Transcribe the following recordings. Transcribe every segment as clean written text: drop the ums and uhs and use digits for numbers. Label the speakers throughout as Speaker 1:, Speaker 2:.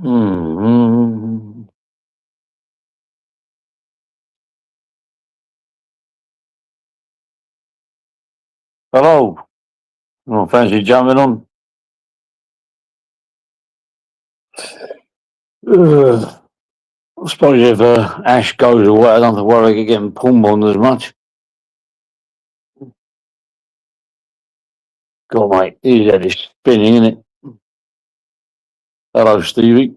Speaker 1: Mm. Hello. Oh, fancy jumping on? Ugh. I suppose if Ash goes away, I don't have to worry about getting pulled on as much. God, mate, he's had it spinning, innit? Hello, Stevie.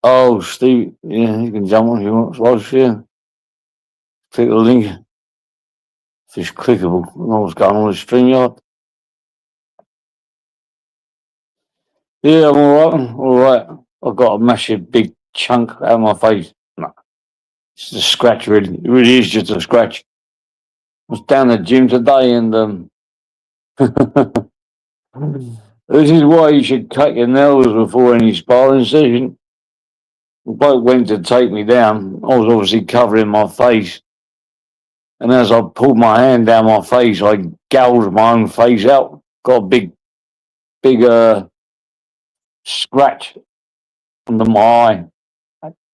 Speaker 1: Oh, Steve, yeah, you can jump on if you want. Close, yeah. Click the link. If it's clickable, I know what's going on with StreamYard. Yeah, I'm alright. Alright. I've got a massive big chunk out of my face. No, it's a scratch, really. It really is just a scratch. I was down at the gym today and this is why you should cut your nails before any sparring session. The bloke went to take me down. I was obviously covering my face. And as I pulled my hand down my face, I gouged my own face out. Got a big scratch under my eye.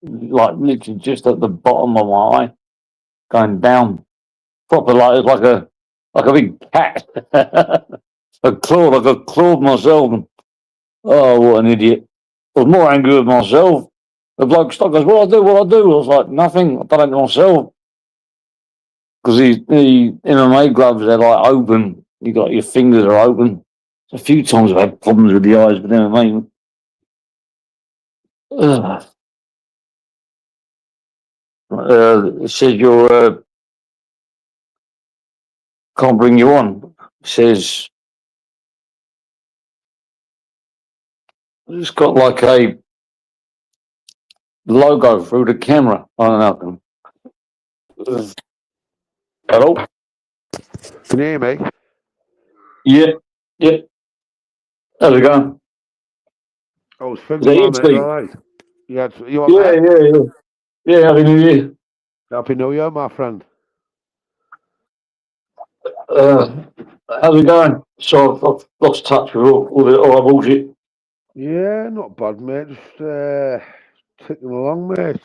Speaker 1: Like literally just at the bottom of my eye. Going down. Proper like a big cat. Like I clawed myself. Oh, what an idiot. I was more angry with myself. The bloke stopped, goes, what I do, what I do? I was like, nothing, I've done it myself. Because the MMA gloves, they're like open. You got your fingers are open. A few times I've had problems with the eyes with MMA. It says you're, can't bring you on. It says, it's got like a logo through the camera. I don't know. Hello?
Speaker 2: Can you hear me?
Speaker 1: Yeah, yeah. How's it going?
Speaker 2: Oh, it's
Speaker 1: Is
Speaker 2: Finley,
Speaker 1: that you,
Speaker 2: man, mate. You
Speaker 1: Steve?
Speaker 2: all right? Yeah, you want
Speaker 1: Yeah,
Speaker 2: mate?
Speaker 1: yeah, yeah. Yeah, Happy New Year.
Speaker 2: Happy New Year, my friend.
Speaker 1: Uh, how's it going? So I've lost touch with all our bullshit.
Speaker 2: Yeah, not bad, mate. Just ticking along, mate.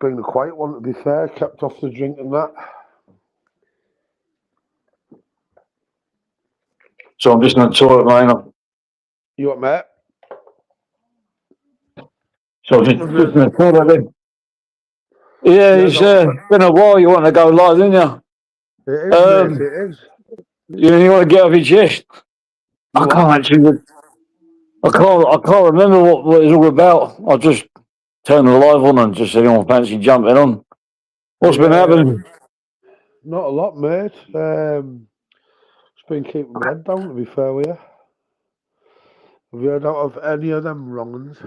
Speaker 2: Been a quiet one, to be fair. Kept off the drink and that.
Speaker 1: So I'm just going to toilet, mate.
Speaker 2: You what, mate?
Speaker 1: So I'm just going to toilet then. Yeah,
Speaker 2: Yeah,
Speaker 1: it's
Speaker 2: go on,
Speaker 1: been a while. You want to go live, didn't you?
Speaker 2: mate. It is, mate. It is.
Speaker 1: You want to get off your chest? I
Speaker 2: You
Speaker 1: can't
Speaker 2: what?
Speaker 1: actually. I can't remember what it's all about. I just turned the live on and just said, "anyone fancy jumping on?" What's been
Speaker 2: Yeah,
Speaker 1: happening?
Speaker 2: not a lot, mate. Just been keeping my head down, to be fair with you. Have you heard out of any of them wrong'uns?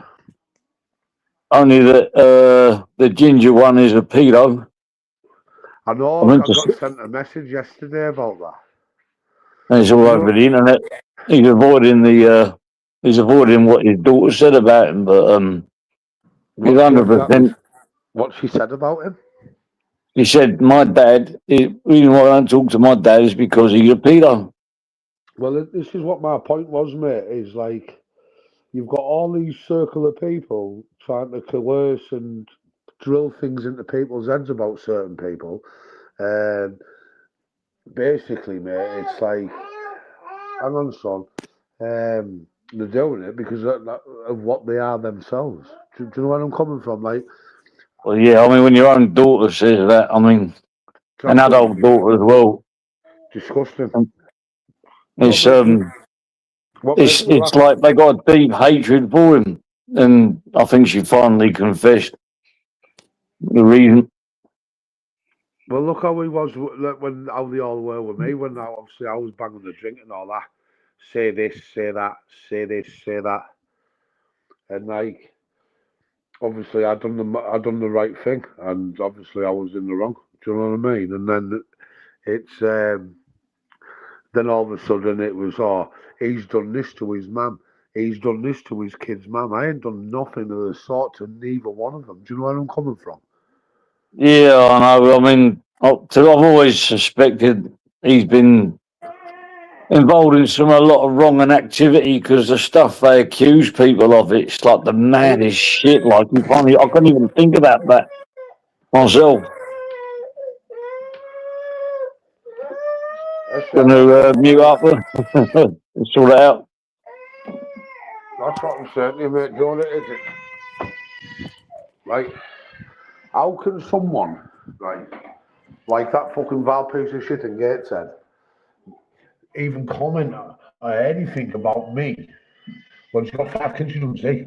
Speaker 1: Only that the ginger one is a pedo.
Speaker 2: I
Speaker 1: I
Speaker 2: know
Speaker 1: meant
Speaker 2: I
Speaker 1: to.
Speaker 2: got sent a message yesterday about that.
Speaker 1: And it's all
Speaker 2: You
Speaker 1: over
Speaker 2: know,
Speaker 1: the internet. He's avoiding what his daughter said about him, but he's
Speaker 2: what she exactly
Speaker 1: 100%.
Speaker 2: what she said about him?
Speaker 1: He said, my dad, the reason why I don't talk to my dad is because he's a pedo.
Speaker 2: Well, this is what my point was, mate. Is like you've got all these circle of people trying to coerce and drill things into people's heads about certain people, and basically, mate, it's like, hang on, son, they're doing it because of what they are themselves. Do you know where I'm coming from? Like,
Speaker 1: Well, yeah, I mean, when your own daughter says that, I mean,
Speaker 2: it's
Speaker 1: an adult
Speaker 2: absolutely
Speaker 1: daughter as well,
Speaker 2: disgusting. What
Speaker 1: it's,
Speaker 2: makes you what makes you
Speaker 1: it's
Speaker 2: laugh?
Speaker 1: like they got a deep hatred for him. And I think she finally confessed the reason.
Speaker 2: Well, look how he was when how they all were with me when obviously I was banging the drink and all that. Say this, say that, say this, say that, and like obviously I done the right thing, and obviously I was in the wrong. Do you know what I mean? And then it's then all of a sudden it was he's done this to his mum. He's done this to his kid's mum. I ain't done nothing of the sort to neither one of them. Do you know where I'm coming from?
Speaker 1: Yeah, I know. I mean, I've always suspected he's been involved in a lot of wrong and activity because the stuff they accuse people of, it's like the maddest shit. Like I can't even think about that myself. Going to mute up and sort it out.
Speaker 2: That's what I'm saying to you, mate, John, is it? Like, how can someone, like that fucking Val piece of shit in Gateshead, even comment or anything about me when she's got 5 kids she doesn't see?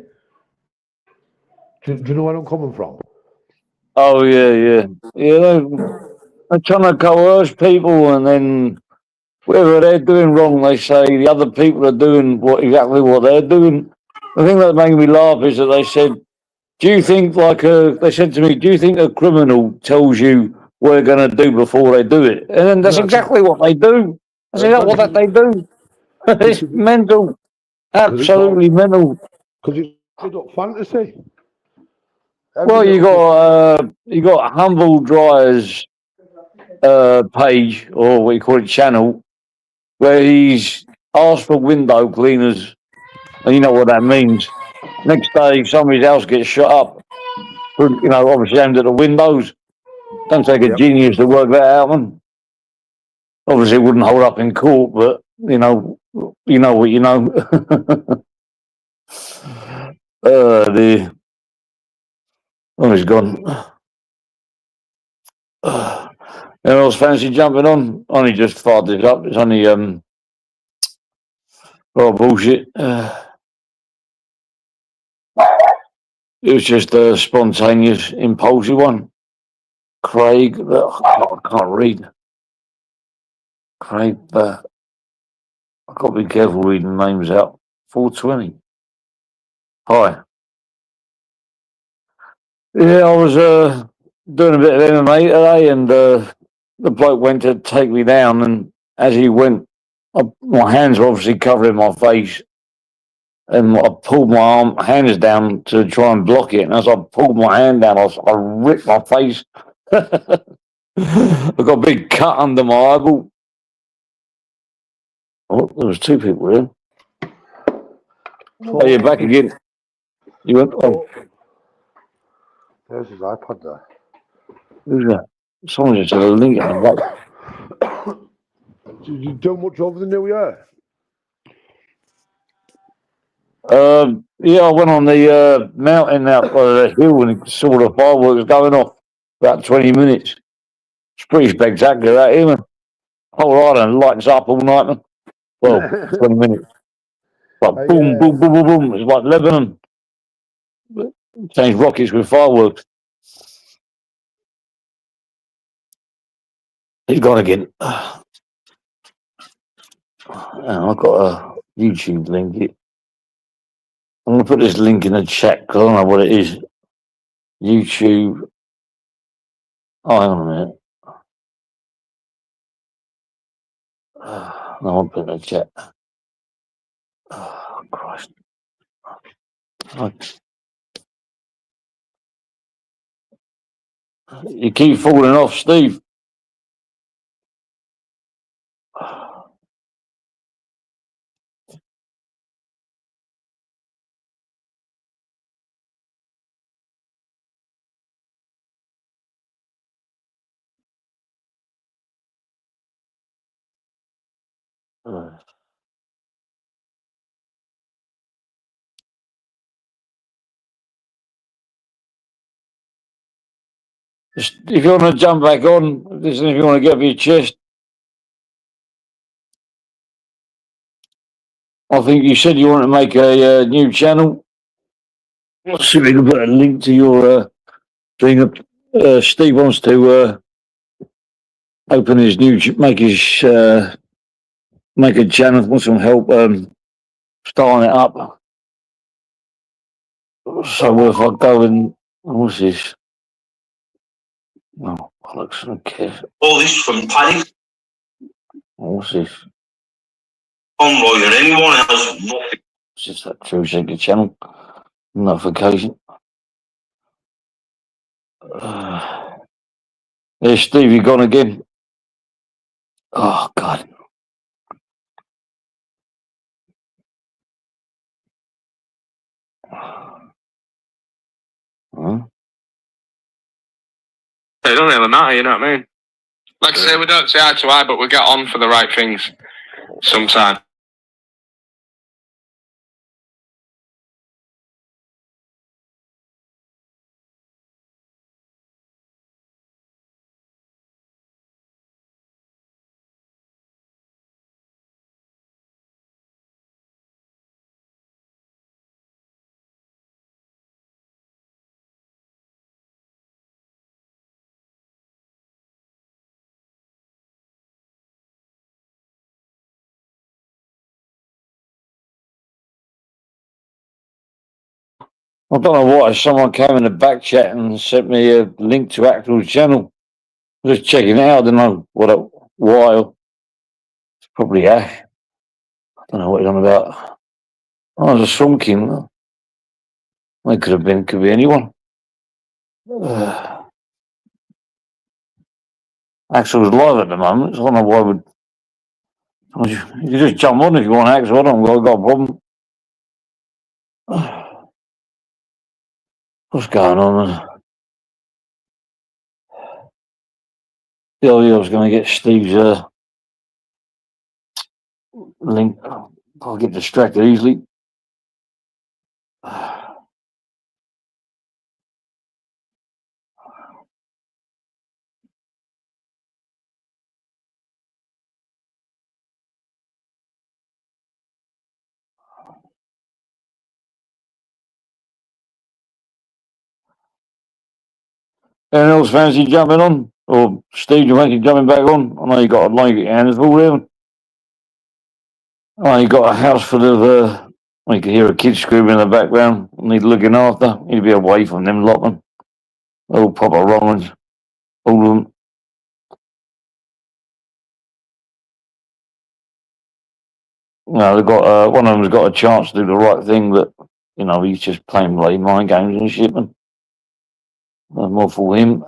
Speaker 2: Do you know where I'm coming from?
Speaker 1: Oh, yeah. They're trying to coerce people, and then whatever they're doing wrong, they say the other people are doing exactly what they're doing. The thing that made me laugh is that they said, they said to me, do you think a criminal tells you what they're going to do before they do it? And then that's exactly what they do. That's exactly what they do. It's mental. Absolutely mental.
Speaker 2: Because it's made up fantasy.
Speaker 1: Well, you got Humble Dryer's page, or what you call it, channel, where he's asked for window cleaners, and you know what that means. Next day, somebody's house gets shut up. Obviously aimed at the windows. Don't take a genius to work that out, man. Obviously, it wouldn't hold up in court, but you know what you know. He's gone. Anyone else fancy jumping on? Only just fired it up. It's only bullshit. It was just a spontaneous, impulsive one. Craig, I can't read. Craig, I've got to be careful reading names out. 420. Hi. Yeah, I was doing a bit of MMA today, and the bloke went to take me down, and as he went, my hands were obviously covering my face, and I pulled my hands down to try and block it, and as I pulled my hand down, I ripped my face. I got a big cut under my eyeball. Oh, there was 2 people there. Oh, you're back again. You went,
Speaker 2: There's his iPad there.
Speaker 1: Who's that? Someone just had a link in the back.
Speaker 2: Did you do much over the New Year?
Speaker 1: Yeah, I went on the mountain out by the hill and saw the fireworks going off. About 20 minutes. It's pretty spectacular, that, here, man. Whole island lights up all night, man. Well, 20 minutes. Like boom, boom, boom, boom, boom. It's like Lebanon. Change rockets with fireworks. He's gone again. I've got a YouTube link. I'm going to put this link in the chat because I don't know what it is. YouTube. Oh, hang on a minute. No, I'll put it in the chat. Oh, Christ. You keep falling off, Steve. If you want to jump back on, if you want to get off your chest, I think you said you want to make a new channel. Let's see if we can put a link to your thing. Steve wants to open his make a channel. Want some help starting it up. So if I go and what's this? Oh, bollocks! Okay.
Speaker 3: All this from Paddy.
Speaker 1: What's this?
Speaker 3: Conroy and anyone else. Nothing.
Speaker 1: It's just that True Secret channel notification. There's Stevie gone again. Oh God. Huh?
Speaker 4: It don't really matter, you know what I mean? Like I say, we don't see eye to eye, but we get on for the right things sometimes.
Speaker 1: I don't know why someone came in the back chat and sent me a link to Axel's channel. Just checking it out. I don't know why. It's probably Ash. I don't know what he's on about. Oh, there's a Shunkin. It could be anyone. Axel's live at the moment, so I don't know why would. You can just jump on if you want, Axel. I don't got a problem. What's going on? The idea I was going to get Steve's link. I'll get distracted easily. Anyone else fancy jumping on? Or Steve, you fancy jumping back on? I know you got a like your hands full there. Oh, you got a house full of you can hear a kid screaming in the background. Need looking after. Need to be away from them lot, man. All proper Romans. All of them. No, they've got one of them's got a chance to do the right thing, but you know, he's just playing bloody mind games and shit, man. More for him.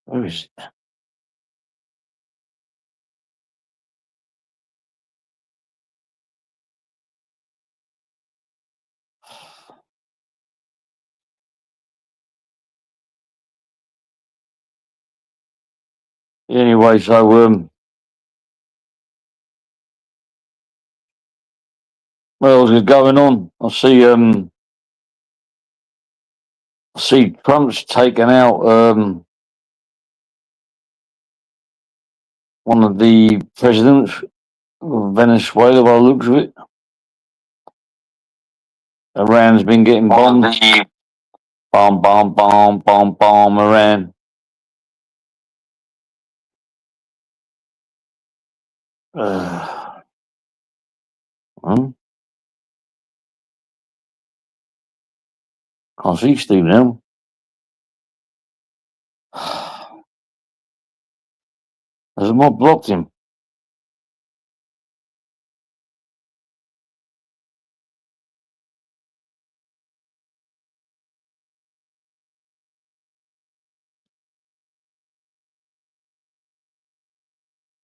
Speaker 1: Where is it? Anyway, so what else is going on? I see Trump's taken out one of the presidents of Venezuela by the looks of it. Iran's been getting bombed. Bomb, bomb, bomb, bomb, bomb, Iran. Can't see Steve now. There's a mob blocked him.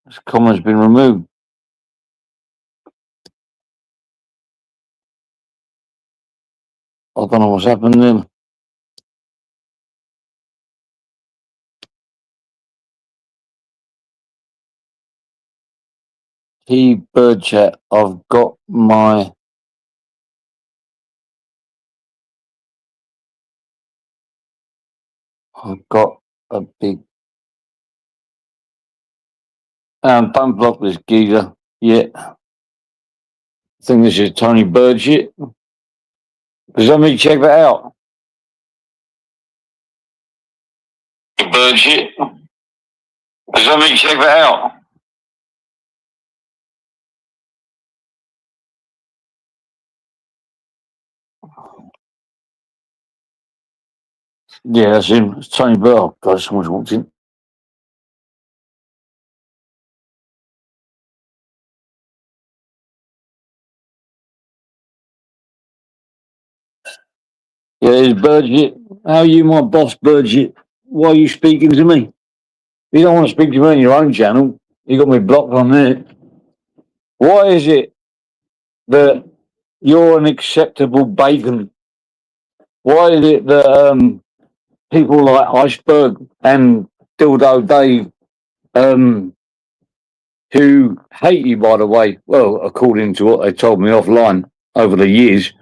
Speaker 1: His comment's been removed. I don't know what's happened there. Bird chat. I've got a big. Don't block this geezer yet. I think this is Tony Bird shit. Does somebody check that out? Bird shit. Does somebody check that out? Yeah, that's him. It's Tony Bird. Oh, God, someone's walked in. Yeah, it's Burgett. How are you, my boss, Burgett? Why are you speaking to me? You don't want to speak to me on your own channel. You got me blocked on there. Why is it that you're an acceptable bacon? Why is it that people like Iceberg and Dildo Dave, who hate you, by the way, well, according to what they told me offline over the years,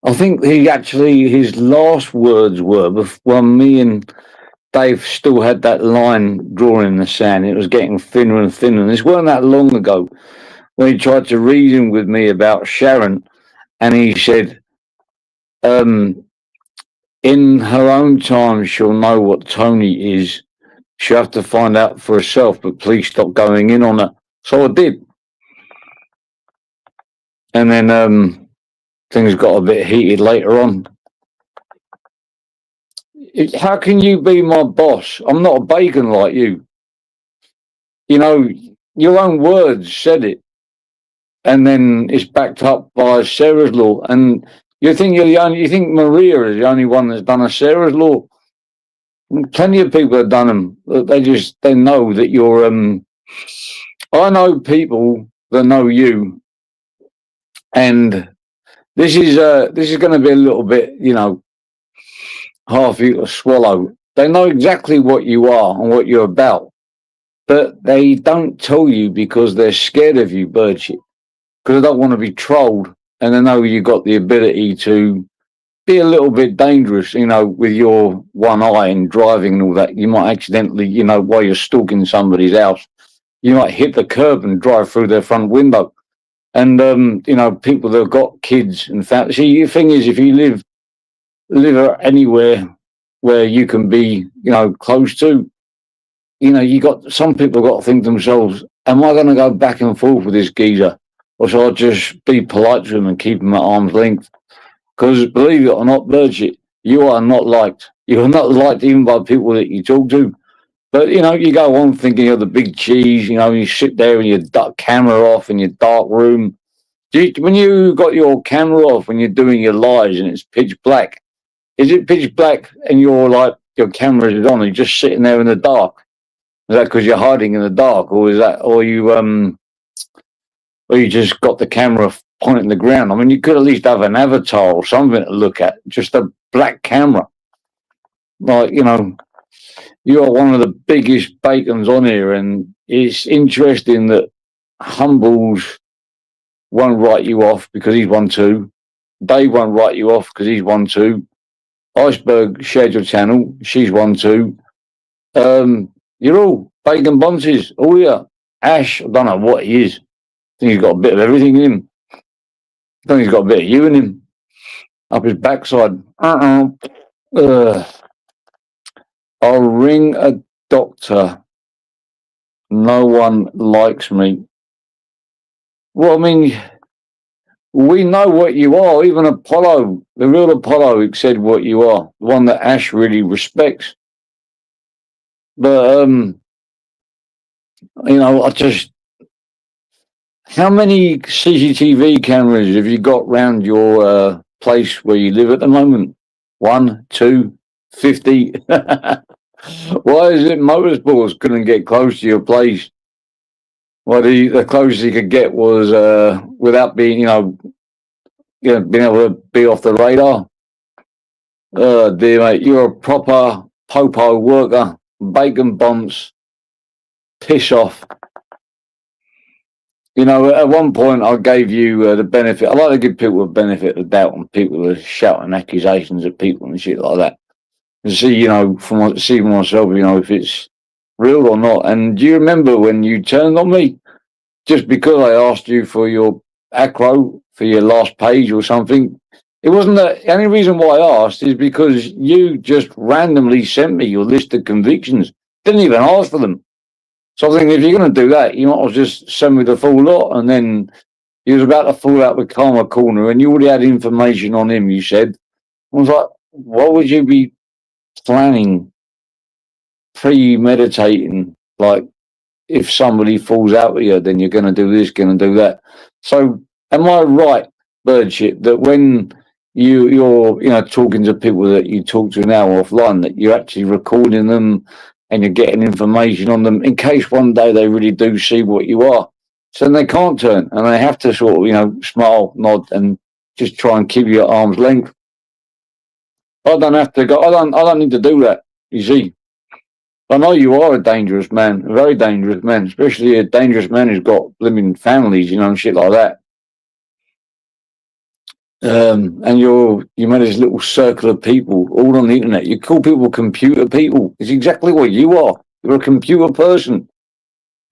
Speaker 1: I think his last words were when me and Dave still had that line drawn in the sand. It was getting thinner and thinner. And this weren't that long ago when he tried to reason with me about Sharon, and he said, in her own time, she'll know what Tony is. She'll have to find out for herself, but please stop going in on her. So I did. And then things got a bit heated later on. How can you be my boss? I'm not a bacon like you. You know, your own words said it. And then it's backed up by Sarah's law. And you think you think Maria is the only one that's done a Sarah's law. Plenty of people have done them. They know that you're I know people that know you, and this is going to be a little bit, half eat or swallow. They know exactly what you are and what you're about, but they don't tell you because they're scared of you, Birdshit, because they don't want to be trolled, and they know you got the ability to be a little bit dangerous, with your one eye and driving and all that. You might accidentally, while you're stalking somebody's house, you might hit the curb and drive through their front window. And, people that have got kids and family. See, the thing is, if you live anywhere where you can be, close to, some people got to think to themselves, am I going to go back and forth with this geezer? Or shall I just be polite to him and keep him at arm's length? Because believe it or not, Birdshit, you are not liked. You are not liked even by people that you talk to. But, you go on thinking you're the big cheese, you sit there and you duck camera off in your dark room. When you got your camera off, when you're doing your lives and it's pitch black, is it pitch black and your camera is on and you're just sitting there in the dark? Is that because you're hiding in the dark, or you just got the camera pointing the ground? I mean, you could at least have an avatar or something to look at, just a black camera. You are one of the biggest bacons on here, and it's interesting that Humbles won't write you off because he's won two. Dave won't write you off because he's won two. Iceberg shared your channel. She's won two. You're all bacon bunches. Oh, yeah. Ash, I don't know what he is. I think he's got a bit of everything in him. I think he's got a bit of you in him. Up his backside. I'll ring a doctor. No one likes me. Well, I mean, we know what you are. Even Apollo, the real Apollo, said what you are. The one that Ash really respects. But, how many CCTV cameras have you got round your place where you live at the moment? 1, 2, 50? Why is it motorsports couldn't get close to your place? Well, the closest he could get was without being, being able to be off the radar. Dear mate, you're a proper popo worker. Bacon bombs. Piss off. At one point I gave you the benefit. I like to give people the benefit of the doubt when people are shouting accusations at people and shit like that. And see, see myself, if it's real or not. And do you remember when you turned on me just because I asked you for your acro for your last page or something? It wasn't the only reason why I asked is because you just randomly sent me your list of convictions. Didn't even ask for them. So I think if you're going to do that, you might as well just send me the full lot. And then he was about to fall out with Karma Corner and you already had information on him, you said. I was like, what would you be planning, premeditating, like if somebody falls out with you, then you're going to do this, going to do that? So am I right, Birdshit, that when you're talking to people that you talk to now offline, that you're actually recording them and you're getting information on them in case one day they really do see what you are. So then they can't turn and they have to sort of, smile, nod, and just try and keep you at arm's length. I don't have to go. I don't need to do that. You see, I know you are a dangerous man, a very dangerous man, especially a dangerous man who's got living families, and shit like that. And you made this little circle of people all on the internet. You call people computer people. It's exactly what you are. You're a computer person.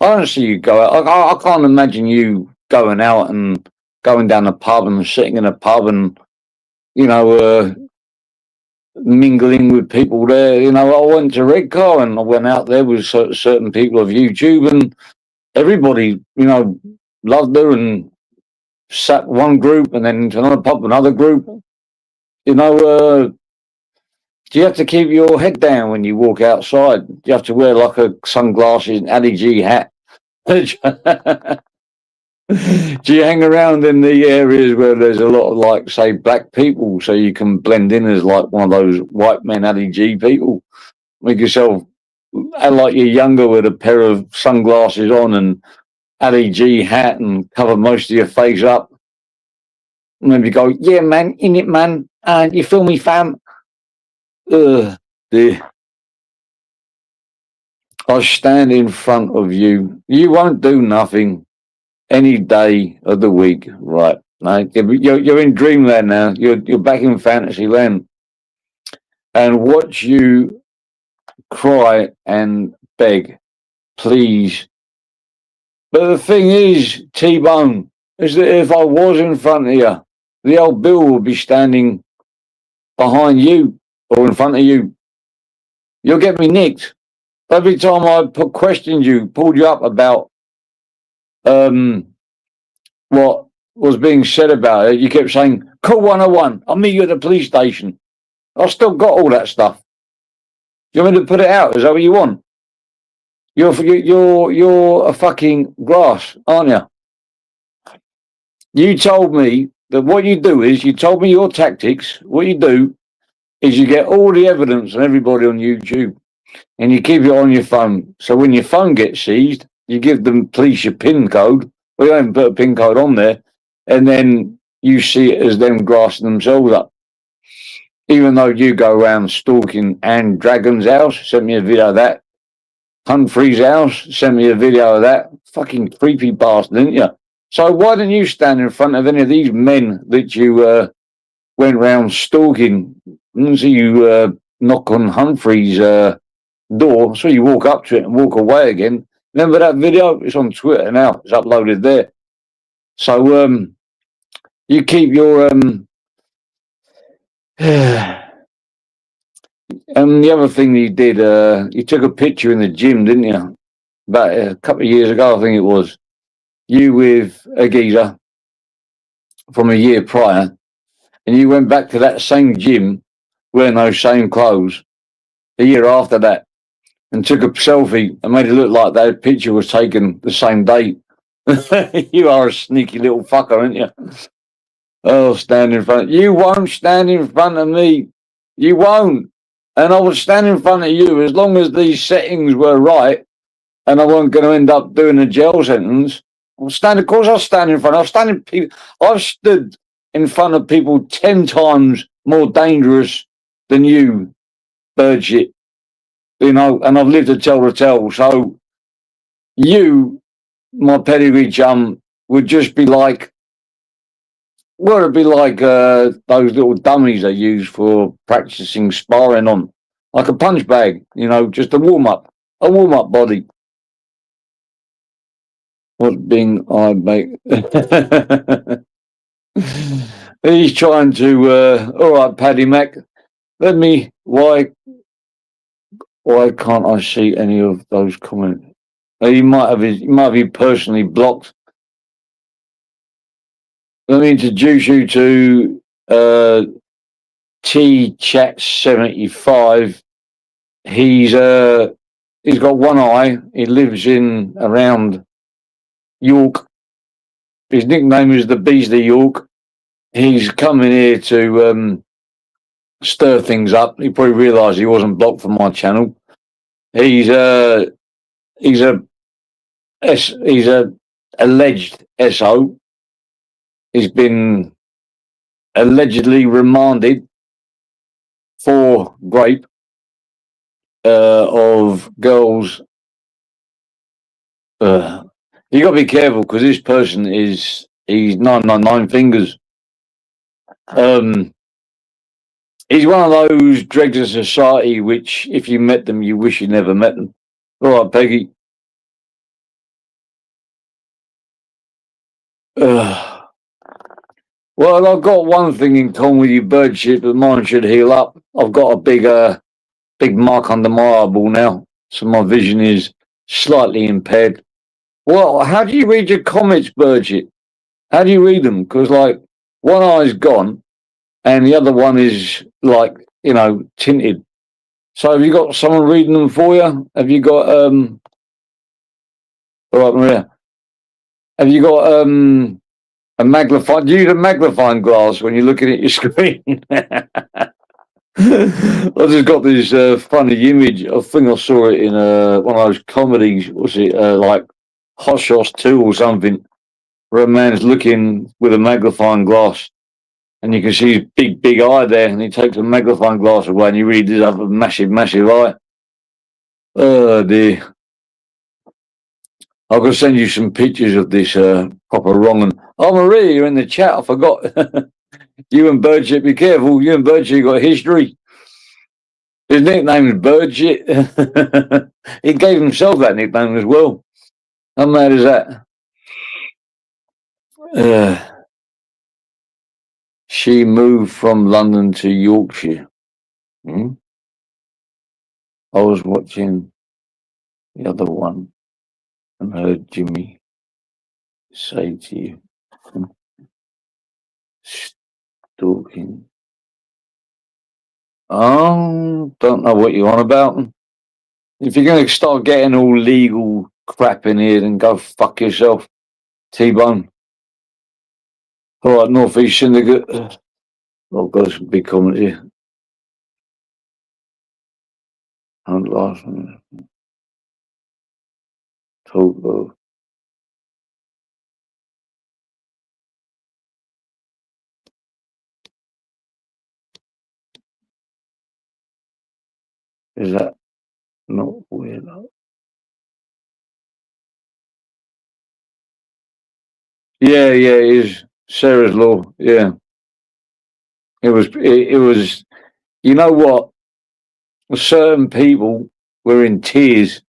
Speaker 1: I don't see you go out. I can't imagine you going out and going down a pub and sitting in a pub and, mingling with people there. I went to Redcar and I went out there with certain people of YouTube and everybody, loved her and sat one group and then into another pub, another group. Do you have to keep your head down when you walk outside? Do you have to wear like a sunglasses and Ali G hat? Do you hang around in the areas where there's a lot of, like, say, black people, so you can blend in as like one of those white men Ali G people? Make yourself like you're younger with a pair of sunglasses on and Ali G hat and cover most of your face up. Maybe go, yeah, man, in it, man. You feel me, fam? Dear. I stand in front of you. You won't do nothing any day of the week, right? No, you're in dreamland now. You're back in fantasy land, and watch you cry and beg, please. But the thing is, T-Bone, is that if I was in front of you, the old Bill would be standing behind you or in front of you. You'll get me nicked. Every time I questioned you, pulled you up about what was being said about it, you kept saying, call 101, I'll meet you at the police station. I've still got all that stuff. Do you want me to put it out? Is that what you want? You're a fucking grass, aren't you? You told me that what you do is, you told me your tactics. What you do is you get all the evidence on everybody on YouTube and you keep it on your phone. So when your phone gets seized, you give the police your PIN code. Well, you haven't put a PIN code on there, and then you see it as them grassing themselves up. Even though you go around stalking Anne Dragon's house, sent me a video of that. Humphrey's house, sent me a video of that. Fucking creepy bastard, didn't you? So why didn't you stand in front of any of these men that you went round stalking? And see you knock on Humphrey's door, so you walk up to it and walk away again. Remember that video? It's on Twitter now. It's uploaded there. So you keep your and the other thing you did, you took a picture in the gym, didn't you? About a couple of years ago, I think it was. You with a geezer from a year prior, and you went back to that same gym wearing those same clothes a year after that and took a selfie and made it look like that picture was taken the same day. You are a sneaky little fucker, aren't you? Oh, stand in front. You won't stand in front of me. You won't. And I would stand in front of you as long as these settings were right and I wasn't going to end up doing a jail sentence. Of course I'll stand in front. I've stood in front of people 10 times more dangerous than you, bird shit. And I've lived to tell the tale. So you, my pedigree chum, would just be like, well, it'd be like those little dummies they use for practicing sparring on, like a punch bag, just a warm-up body. What's being eyed, mate? He's trying to, all right, Paddy Mac, why can't I see any of those comments? He might be personally blocked. Let me introduce you to T-Chat75. He's got one eye. He lives around York. His nickname is the Beasley York. he's coming here to stir things up. He probably realised he wasn't blocked from my channel. He's a alleged SO. He's been allegedly remanded for rape of girls. You got to be careful because this person he's 999 fingers. He's one of those dregs of society which, if you met them, you wish you never met them. All right, Peggy. Well, I've got one thing in common with you, bird shit, but mine should heal up. I've got a big mark under my eyeball now, so my vision is slightly impaired. Well, how do you read your comments, bird shit? How do you read them? Because, like, one eye's gone and the other one is, like, you know, tinted. So have you got someone reading them for you? Have you got, all right, Maria. Have you got do you use a magnifying glass when you're looking at your screen? I just got this funny image. I think I saw it in one of those comedies. Was it like Hot Shots 2 or something, where a man's looking with a magnifying glass and you can see his big eye there, and he takes a magnifying glass away and he really does have a massive eye. Oh dear. I'm going to send you some pictures of this proper wrong. And oh, Maria, you're in the chat. I forgot. You and Birdshit, be careful. You and Birdshit got history. His nickname is Birdshit. He gave himself that nickname as well. How mad is that? She moved from London to Yorkshire. I was watching the other one and heard Jimmy say to you, stalking. Oh, don't know what you're on about. If you're going to start getting all legal crap in here, then go fuck yourself, T-Bone. All right, North East Syndicate. Oh, got some big comments here. And last one. Talk of. Is that not weird? Yeah, it is Sarah's Law. Yeah, it was. You know what? Certain people were in tears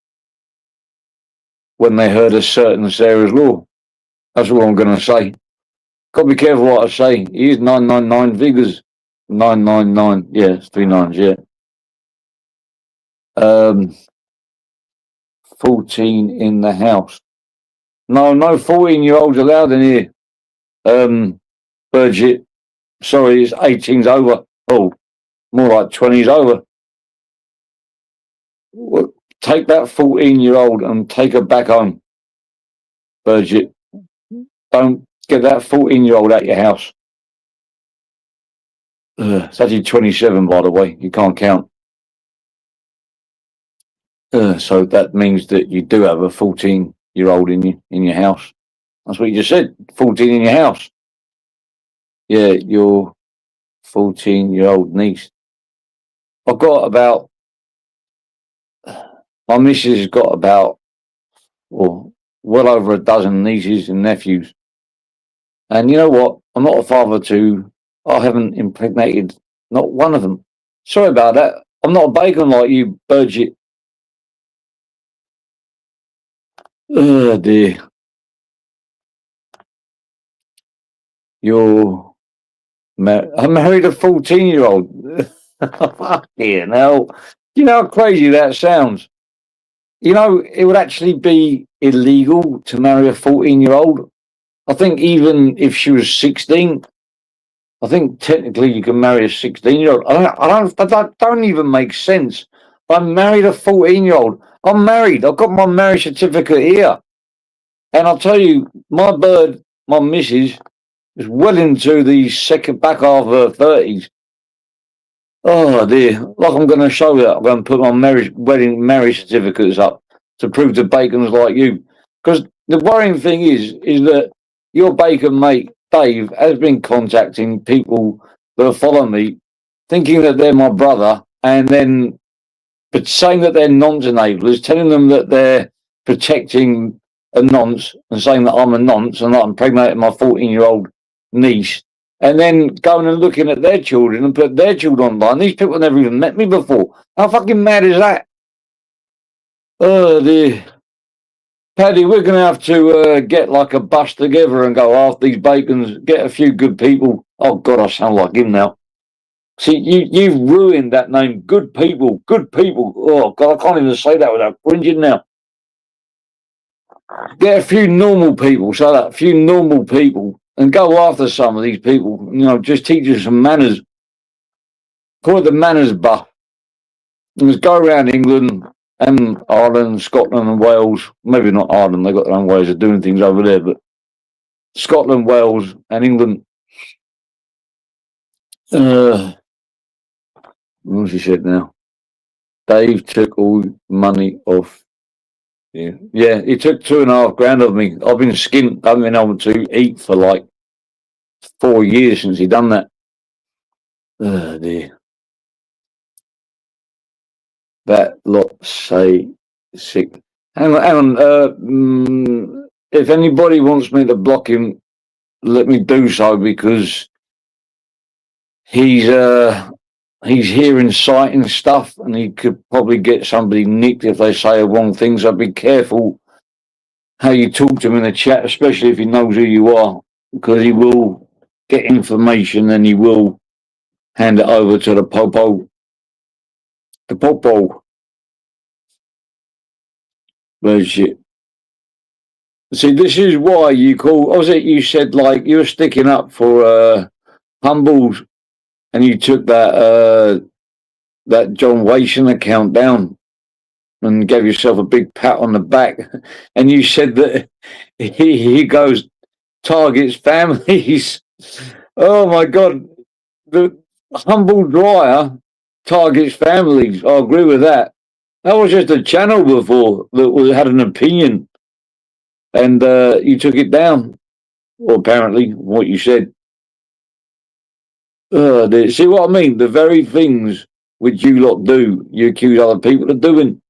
Speaker 1: when they heard a certain Sarah's Law. That's all I'm going to say. Got to be careful what I say. He is 999 figures. 999. Yeah, it's 3 nines. Yeah. 14 in the house. No 14-year-olds allowed in here. Budget. Sorry, it's 18's over. Oh, more like 20's over. Well, take that 14-year-old and take her back home. Budget. Don't get that 14-year-old out your house. It's actually 27, by the way. You can't count. So that means that you do have a 14-year-old in your house. That's what you just said. 14 in your house. Yeah, your 14-year-old niece. I've got about. My missus has got about, well over a dozen nieces and nephews. And you know what? I'm not a father to. I haven't impregnated not one of them. Sorry about that. I'm not a bacon like you, Budget. Oh dear. I married a 14-year-old. Fucking hell. You know how crazy that sounds? You know, it would actually be illegal to marry a 14-year-old. I think even if she was 16, I think technically you can marry a 16-year-old. That don't even make sense. I married a 14-year-old. I'm married. I've got my marriage certificate here. And I'll tell you, my missus, It's well into the second back half of her 30s. Oh dear! Like I'm going to show that. I'm going to put my marriage certificates up to prove to Bacons like you. Because the worrying thing is that your Bacon mate Dave has been contacting people that follow me, thinking that they're my brother, and then but saying that they're nonce enablers, telling them that they're protecting a nonce and saying that I'm a nonce and that I'm impregnating my 14-year-old niece, and then going and looking at their children and put their children online. These people never even met me before. How fucking mad is that? Oh dear. Paddy, we're going to have to get like a bus together and go after these Bacons, get a few good people. Oh God, I sound like him now. See, you've ruined that name. Good people, good people. Oh God, I can't even say that without cringing now. Get a few normal people, so that a few normal people, and go after some of these people. You know, just teach them some manners. Call it the manners buff. And just go around England and Ireland, Scotland and Wales. Maybe not Ireland, they've got their own ways of doing things over there, but Scotland, Wales and England. What's he said now? Dave took all money off. Yeah, he took $2.5 grand of me. I've been skint. I haven't been able to eat for like 4 years since he done that. Oh dear. That lot say sick. Hang on. If anybody wants me to block him, let me do so, because he's here inciting stuff, and he could probably get somebody nicked if they say the wrong things. So be careful how you talk to him in the chat, especially if he knows who you are, because he will get information and he will hand it over to the popo. The popo. Bullshit. See, this is why you call. What was it you said? Like you were sticking up for Humbles, and you took that John Wason account down and gave yourself a big pat on the back, and you said that he goes targets families. Oh my God, the Humble Dryer targets families. I agree with that. That was just a channel before that had an opinion, and you took it down. Or apparently, what you said. See what I mean? The very things which you lot do, you accuse other people of doing.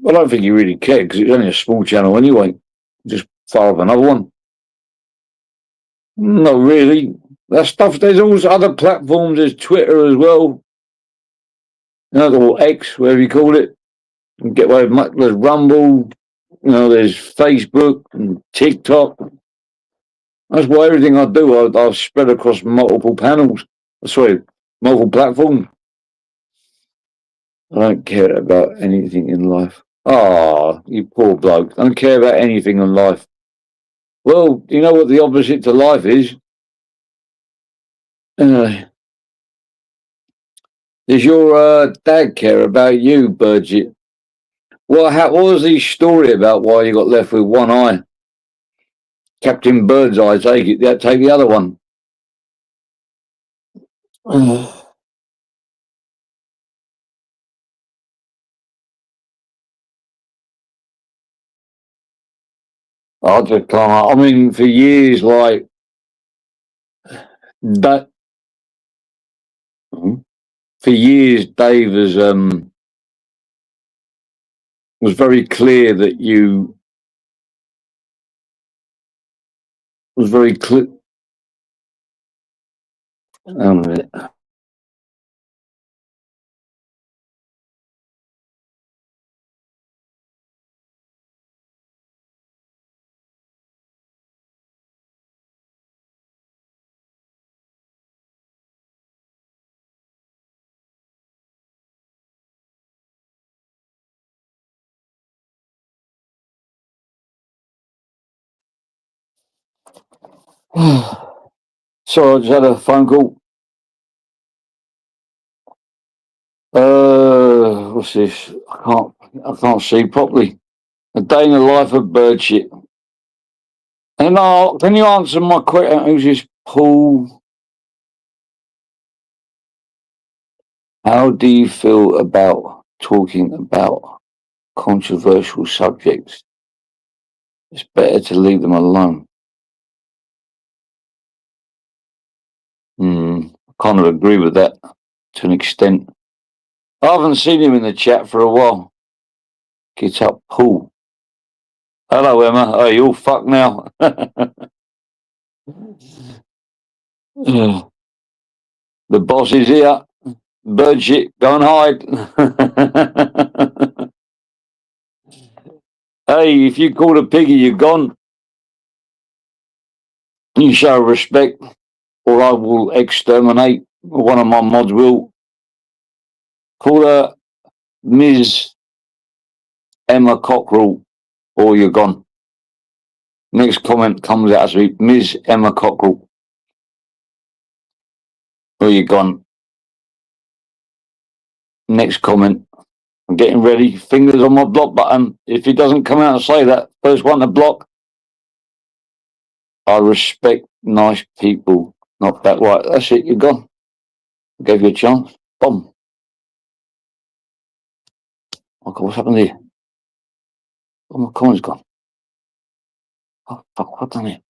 Speaker 1: I don't think you really care, because it's only a small channel anyway. Just fire up another one. Not really. That stuff. There's also other platforms. There's Twitter as well. You know, or X, whatever you call it. You get away with much. There's Rumble. You know, there's Facebook and TikTok. That's why everything I do, I've spread across multiple panels. Sorry, multiple platforms. I don't care about anything in life. Ah, you poor bloke. I don't care about anything in life. Well, you know what the opposite to life is? Does your dad care about you, Burgett? What was the story about why you got left with one eye? Captain Birdseye, take it. Yeah, take the other one. I just can't. I mean, for years, like that. For years, Dave was very clear that you was very clear. Hang on a minute. Sorry, I just had a phone call. What's this? I can't see properly. A day in the life of Birdshit. And can you answer my question? Who's this Paul? How do you feel about talking about controversial subjects? It's better to leave them alone. I kind of agree with that to an extent. I haven't seen him in the chat for a while. Get up, Paul. Hello, Emma. Are you all fucked now? The boss is here. Bird shit, go and hide. Hey, if you call a piggy, you're gone. You show respect, or I will exterminate. One of my mods will. Call her Ms. Emma Cockrell, or you're gone. Next comment comes out as Ms. Emma Cockrell, or you're gone. Next comment. I'm getting ready. Fingers on my block button. If he doesn't come out and say that, first one to block. I respect nice people. Not that right. That's it. You're gone. Gave you a chance. Boom. Okay, what's happened here? Oh, my comment's gone. Oh, fuck, what done here?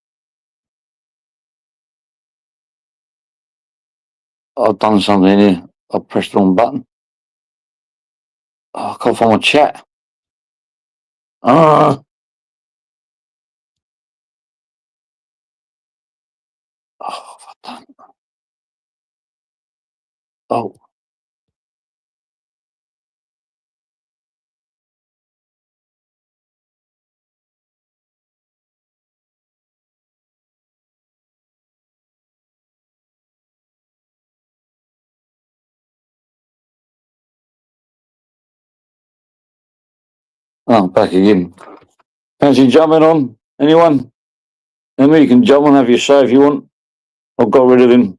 Speaker 1: I've done something here. I pressed the wrong button. Oh, I can't find my chat. Oh, what done? Oh. Oh, back again. Fancy jumping on? Anyone? Emma, you can jump on, have your say if you want. I've got rid of him.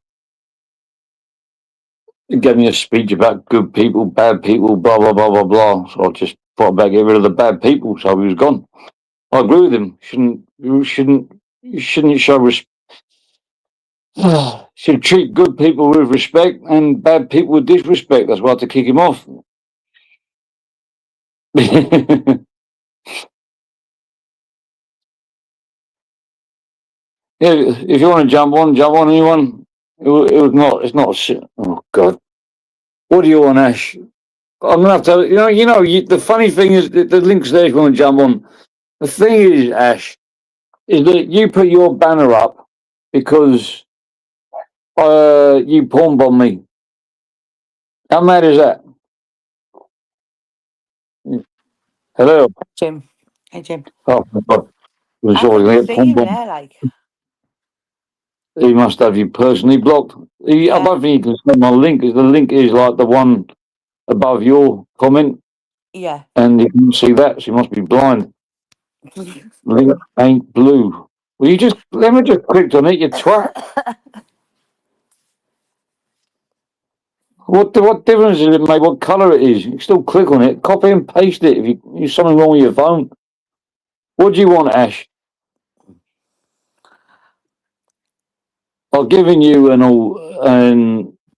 Speaker 1: He gave me a speech about good people, bad people, blah, blah, blah, blah, blah. So I just thought about getting rid of the bad people, so he was gone. I agree with him. You shouldn't show respect. Should treat good people with respect and bad people with disrespect. That's why I had to kick him off. Yeah, if you want to jump on anyone. It's not shit. Oh God. What do you want, Ash? I'm gonna have to, the funny thing is the link's there if you want to jump on. The thing is, Ash, is that you put your banner up because you pawn bombed me. How mad is that? Hello.
Speaker 5: Jim. Hey, Jim.
Speaker 1: Oh my God. I'm
Speaker 5: I
Speaker 1: sorry,
Speaker 5: couldn't
Speaker 1: mate.
Speaker 5: see
Speaker 1: Pawn
Speaker 5: you
Speaker 1: bomb.
Speaker 5: there, like.
Speaker 1: He must have you personally blocked. I
Speaker 5: Yeah.
Speaker 1: don't think you can send my link. The link is like the one above your comment,
Speaker 5: Yeah.
Speaker 1: and you can see that. So you must be blind. Link ain't blue. Well, let me just clicked on it, you twat. What difference does it make what colour it is? You can still click on it, copy and paste it if there's something wrong with your phone. What do you want, Ash? I've given you an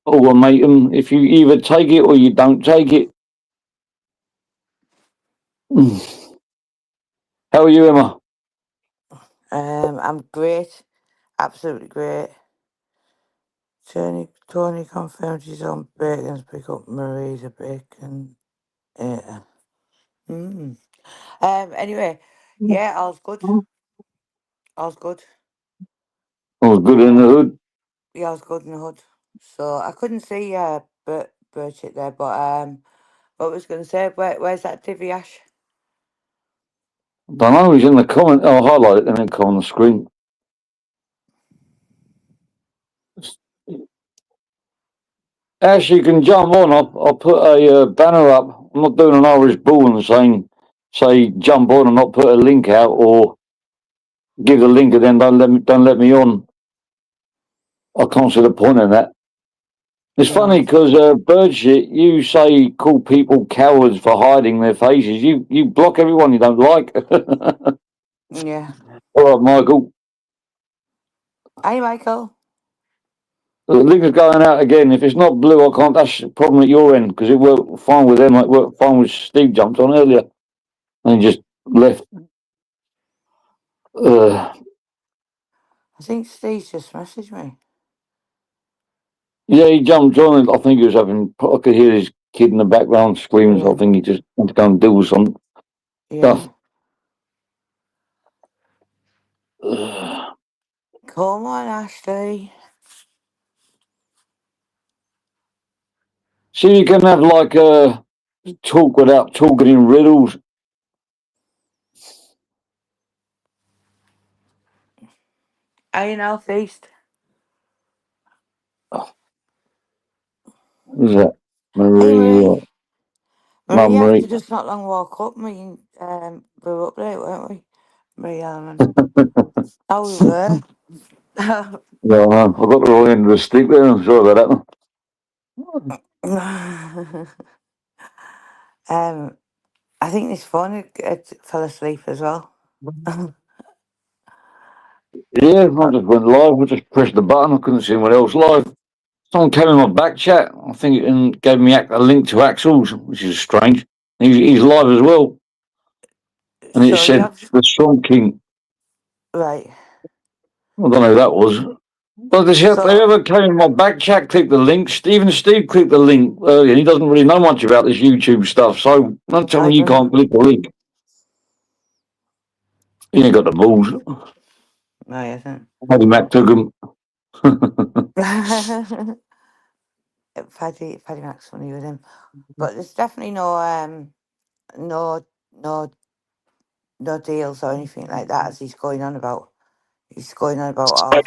Speaker 1: ultimatum. If you either take it or you don't take it. How are you, Emma?
Speaker 5: I'm great. Absolutely great. Tony confirmed he's on bacon to pick up Marie's a bacon. Yeah. Anyway, yeah, all's good. All's good.
Speaker 1: Oh, good in the hood.
Speaker 5: Yeah, all's good in the hood. So I couldn't see Burchett there, but what was going to say? Where's that divvy, Ash?
Speaker 1: Don't know, he's in the comment. I'll highlight it and then come on the screen. Ash, you can jump on. I'll put a banner up. I'm not doing an Irish bull and say jump on and not put a link out or give the link and then don't let me on. I can't see the point in that. It's funny because Birdshit, you say call people cowards for hiding their faces. You block everyone you don't like.
Speaker 5: Yeah.
Speaker 1: All right, Michael.
Speaker 5: Hey, Michael.
Speaker 1: The link is going out again. If it's not blue, I can't. That's the problem at your end because it worked fine with them. It worked fine with Steve. Jumped on earlier and he just left.
Speaker 5: I think Steve just messaged me.
Speaker 1: Yeah, he jumped on and I think he was having. I could hear his kid in the background screaming. So I
Speaker 5: Yeah.
Speaker 1: think he just went to go and do some
Speaker 5: Yeah.
Speaker 1: stuff.
Speaker 5: Come on, Ashley.
Speaker 1: See, you can have like talk without talking in riddles.
Speaker 5: Are you now, Feast?
Speaker 1: Who's that?
Speaker 5: Hey,
Speaker 1: Marie.
Speaker 5: Marie.
Speaker 1: Mum
Speaker 5: Marie
Speaker 1: Marie.
Speaker 5: actually just not long walk up. We were up late, weren't we? Marie Ellen. Oh, we were.
Speaker 1: Yeah, I got the wrong end of the stick there. I'm sorry about that.
Speaker 5: I think this phone had fell asleep as well.
Speaker 1: Yeah, I just went live. I just pressed the button. I couldn't see anyone else live. Someone came in my back chat, I think, and gave me a link to Axel's, which is strange. He's live as well. And it
Speaker 5: So you
Speaker 1: said
Speaker 5: have
Speaker 1: the Strong King.
Speaker 5: right.
Speaker 1: I don't know who that was. But if
Speaker 5: So
Speaker 1: whoever came in my back chat clicked the link. Steve clicked the link earlier. He doesn't really know much about this YouTube stuff, so don't tell
Speaker 5: I
Speaker 1: me you
Speaker 5: don't.
Speaker 1: can't click the link. He ain't got the balls.
Speaker 5: No, he hasn't.
Speaker 1: Paddy Mac took him.
Speaker 5: Paddy Mac's funny with him, but there's definitely no no no deals or anything like that as he's going on about. He's going on about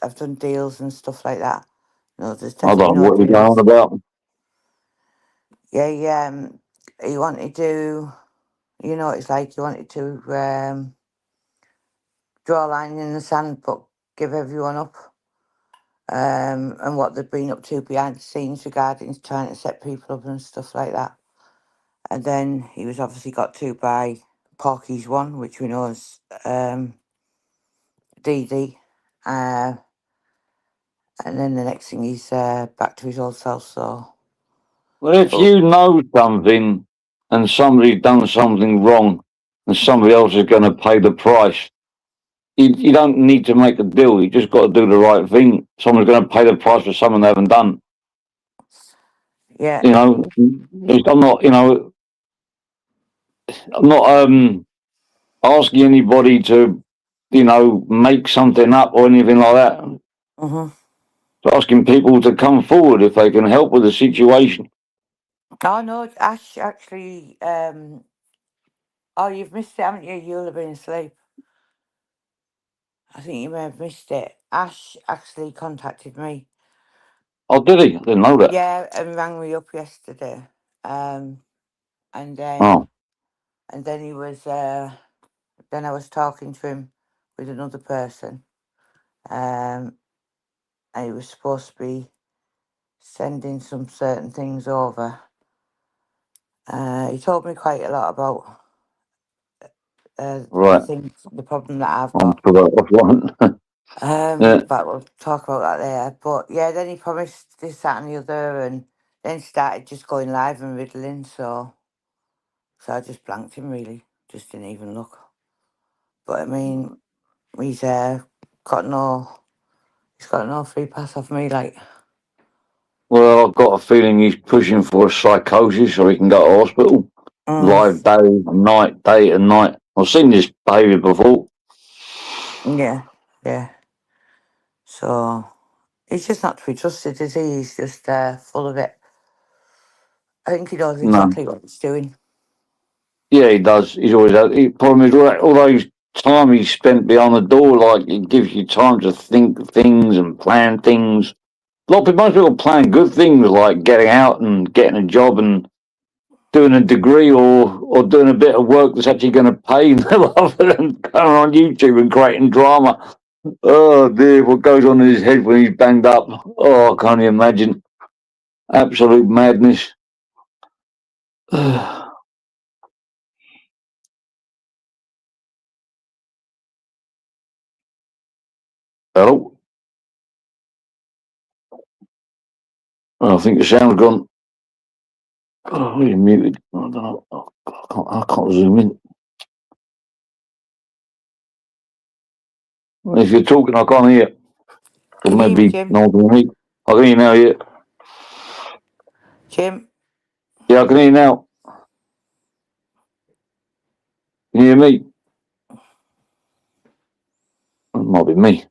Speaker 5: I've done deals and stuff like that. No, there's
Speaker 1: I don't
Speaker 5: definitely
Speaker 1: know
Speaker 5: no
Speaker 1: what he's going on
Speaker 5: deals.
Speaker 1: about.
Speaker 5: Yeah, he wanted to, you know, it's like he wanted to draw a line in the sand, but give everyone up. And what they've been up to behind the scenes regarding trying to set people up and stuff like that. And then he was obviously got to by Porky's one, which we know is Dee Dee. And then the next thing he's back to his old self. So,
Speaker 1: Well, if
Speaker 5: but
Speaker 1: you know something and somebody's done something wrong and somebody else is going to pay the price, you don't need to make a deal. You just got to do the right thing. Someone's going to pay the price for something they haven't done.
Speaker 5: yeah,
Speaker 1: You know, I'm not. I'm not asking anybody to, make something up or anything like that.
Speaker 5: mm-hmm.
Speaker 1: Asking people to come forward if they can help with the situation.
Speaker 5: Oh no, Ash actually. Oh, you've missed it, haven't you? You'll have been asleep. I think you may have missed it. Ash actually contacted me.
Speaker 1: Oh, did he? I didn't know that.
Speaker 5: Yeah, and rang me up yesterday. And then
Speaker 1: Oh,
Speaker 5: he was. Then I was talking to him with another person. And he was supposed to be sending some certain things over. He told me quite a lot about
Speaker 1: right.
Speaker 5: the problem that I've
Speaker 1: I'm
Speaker 5: got.
Speaker 1: sure that was one. Yeah.
Speaker 5: But we'll talk about that later. But yeah, then he promised this, that, and the other, and then started just going live and riddling. So I just blanked him really, just didn't even look. But I mean, he's got no, he's got no free pass off me. Like,
Speaker 1: Well, I've got a feeling he's pushing for a psychosis so he can go to hospital.
Speaker 5: mm,
Speaker 1: Live day and night, day and night. I've seen this behaviour before.
Speaker 5: yeah, yeah. So he's just not to be trusted, is he? He's just full of it. I think he knows
Speaker 1: No.
Speaker 5: exactly what he's doing.
Speaker 1: Yeah, he does. He's always had. The problem is, all those time he spent behind the door, like, it gives you time to think things and plan things. A lot of people, most people plan good things like getting out and getting a job and doing a degree or doing a bit of work that's actually going to pay rather than going on YouTube and creating drama. Oh dear, what goes on in his head when he's banged up? Oh, I can't even imagine. Absolute madness. Hello? Oh, I think the sound's gone. Oh, you're muted. I don't know. Oh, I can't zoom in. If you're talking, I can't hear. Or
Speaker 5: Can you hear me,
Speaker 1: maybe
Speaker 5: Jim?
Speaker 1: no one can hear. I can hear now, yeah.
Speaker 5: Jim?
Speaker 1: Yeah, I can hear now. Can you hear me? It might be me.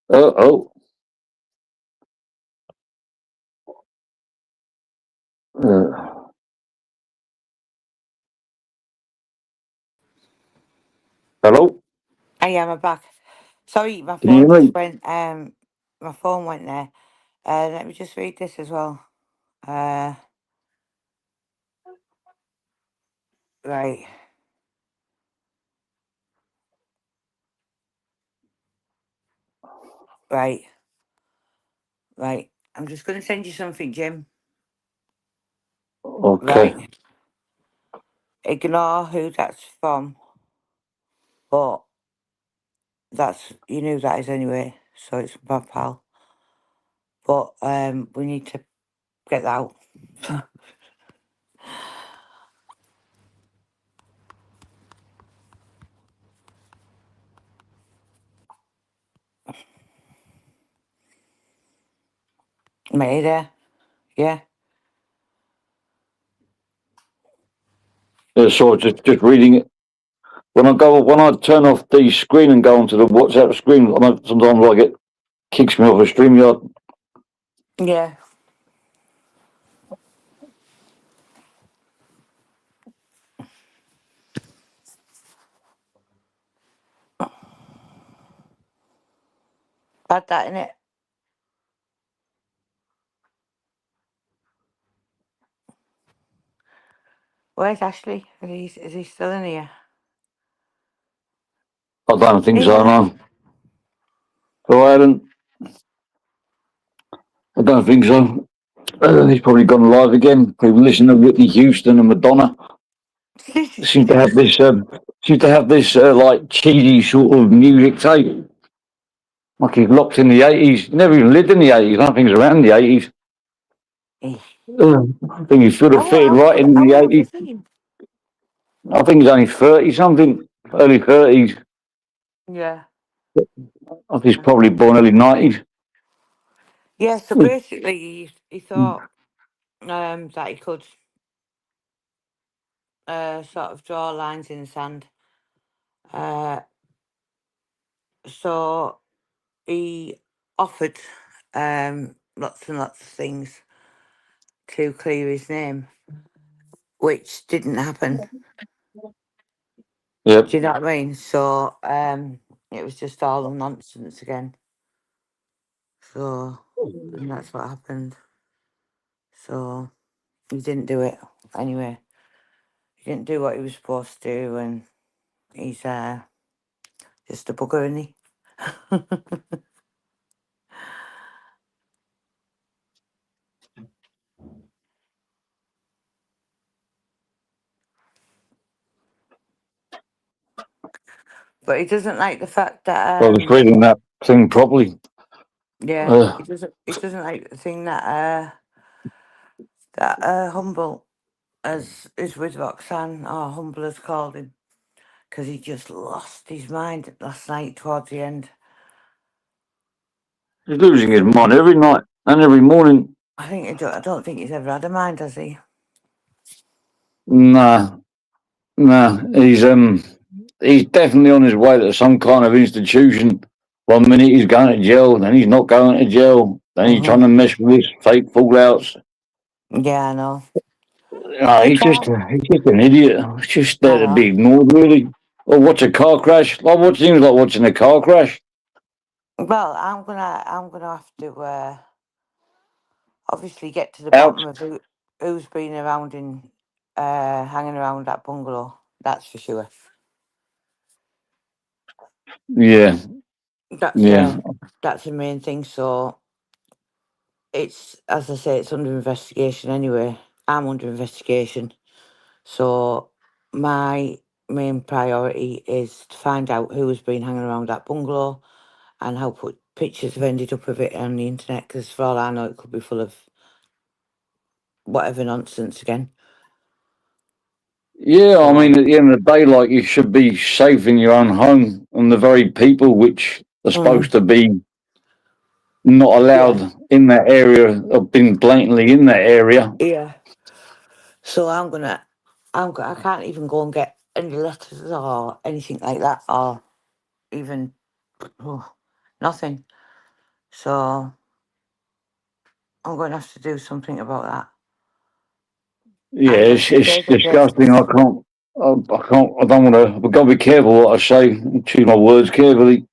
Speaker 1: Oh. Hello?
Speaker 5: I am, I'm back. Sorry, my
Speaker 1: Can you
Speaker 5: phone
Speaker 1: hear
Speaker 5: just
Speaker 1: me?
Speaker 5: went, my phone went there. Let me just read this as well. Right. Right. Right. I'm just going to send you something, Jim.
Speaker 1: Okay.
Speaker 5: Right. Ignore who that's from. But that's, you knew that is anyway. So it's my pal. But we need to get that out. Mate, there? Yeah.
Speaker 1: Yeah, sorry, just reading it. When I turn off the screen and go onto the WhatsApp screen, sometimes like it kicks me off a StreamYard.
Speaker 5: Yeah. Had that in it. Where's Ashley? Is he still in here?
Speaker 1: I don't think so,
Speaker 5: Yeah.
Speaker 1: no. So I don't think so. He's probably gone live again. People listen to Whitney Houston and Madonna. Seems to have this like cheesy sort of music tape. Like he's locked in the 80s. He never even lived in the 80s. Nothing's around the 80s. I think he should have fitted right in the
Speaker 5: How old
Speaker 1: 80s.
Speaker 5: is he?
Speaker 1: I think he's only 30 something, early 30s.
Speaker 5: Yeah.
Speaker 1: I think he's probably born early 90s.
Speaker 5: Yeah, so basically he thought that he could sort of draw lines in the sand. So he offered lots and lots of things to clear his name, which didn't happen.
Speaker 1: Yep.
Speaker 5: Do you know what I mean? So it was just all nonsense again. So, and that's what happened. So he didn't do it anyway. He didn't do what he was supposed to do, and he's just a bugger, isn't he? But he doesn't like the fact that
Speaker 1: I was reading that thing properly.
Speaker 5: yeah, he doesn't like the thing that Humble is with Roxanne, or Humble has called him, because he just lost his mind last night towards the end.
Speaker 1: He's losing his mind every night and every morning.
Speaker 5: I don't think he's ever had a mind, has he?
Speaker 1: Nah. He's definitely on his way to some kind of institution. 1 minute he's going to jail, then he's not going to jail, then he's trying to mess with his fake fallouts.
Speaker 5: Yeah, I know.
Speaker 1: He's just an idiot. He's just there to
Speaker 5: I
Speaker 1: be ignored, really. Or watch a car crash. Like what seems like watching a car crash.
Speaker 5: Well, I'm gonna have to obviously get to the
Speaker 1: Out.
Speaker 5: bottom of who's been around in hanging around that bungalow. That's for sure.
Speaker 1: Yeah.
Speaker 5: That's
Speaker 1: Yeah.
Speaker 5: that's the main thing. So it's, as I say, it's under investigation anyway. I'm under investigation. So my main priority is to find out who has been hanging around that bungalow and how pictures have ended up of it on the internet, because for all I know, it could be full of whatever nonsense again.
Speaker 1: Yeah, I
Speaker 5: So,
Speaker 1: mean, at the end of the day, like, you should be safe in your own home, and the very people which are supposed to be not allowed in that area have been blatantly in that area.
Speaker 5: yeah. So I can't even go and get any letters or anything like that, or even nothing. So I'm going to have to do something about that.
Speaker 1: Yeah,
Speaker 5: And
Speaker 1: it's disgusting. I don't want to, I've got to be careful what I say, choose my words carefully.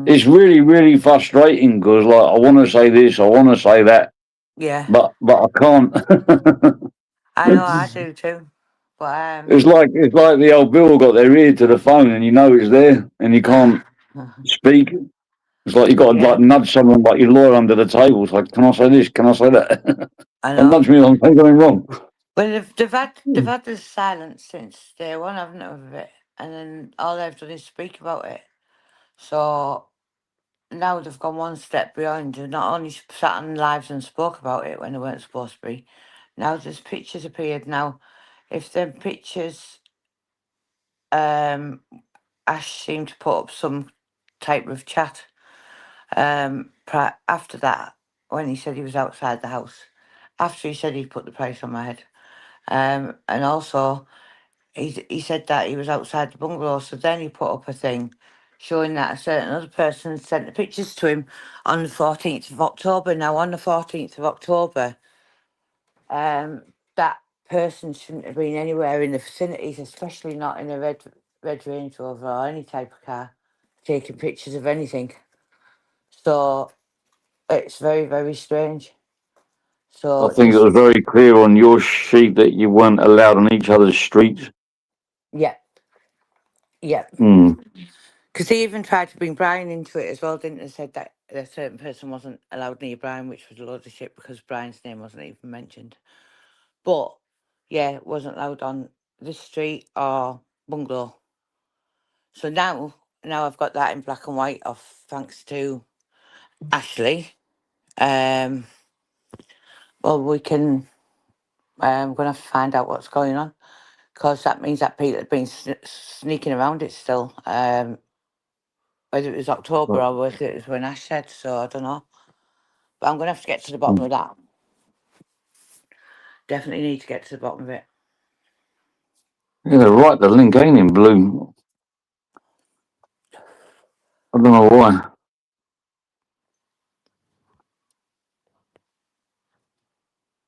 Speaker 1: It's really, really frustrating because, like, I want to say this, I want to say that,
Speaker 5: yeah,
Speaker 1: but I can't.
Speaker 5: I know I do too. But
Speaker 1: It's like the old Bill got their ear to the phone and you know it's there and you can't speak. It's like you got to
Speaker 5: yeah,
Speaker 1: like nudge someone like your lawyer under the table. It's like, can I say this? Can I say that?
Speaker 5: I
Speaker 1: And
Speaker 5: know.
Speaker 1: nudge me if I'm saying something wrong.
Speaker 5: Well, they've had this silence since day one, haven't they, of it? And then all they've done is speak about it. So now they've gone one step beyond. They've not only sat on lives and spoke about it when they weren't supposed to be. Now there's pictures appeared. Now, if them pictures, Ash seemed to put up some type of chat. After that, when he said he was outside the house, after he said he'd put the price on my head, and also he said that he was outside the bungalow. So then he put up a thing showing that a certain other person had sent the pictures to him on the 14th of October. Now, on the 14th of October, that person shouldn't have been anywhere in the vicinities, especially not in a red Range Rover or any type of car, taking pictures of anything. So it's very, very strange. So
Speaker 1: I think it was very clear on your sheet that you weren't allowed on each other's streets.
Speaker 5: yeah.
Speaker 1: Mm.
Speaker 5: Because he even tried to bring Brian into it as well, didn't he? Said that a certain person wasn't allowed near Brian, which was a load of shit because Brian's name wasn't even mentioned. But yeah, wasn't allowed on this street or bungalow. So now I've got that in black and white off, thanks to Ashley. Well, we can. I'm going to have to find out what's going on, because that means that people have been sneaking around it still. Whether it was October or whether it was when Ash said, so I don't know. But I'm going to have to get to the bottom of that. Definitely need to get to the bottom of it.
Speaker 1: Yeah, they're right. The link ain't in blue. I don't know why.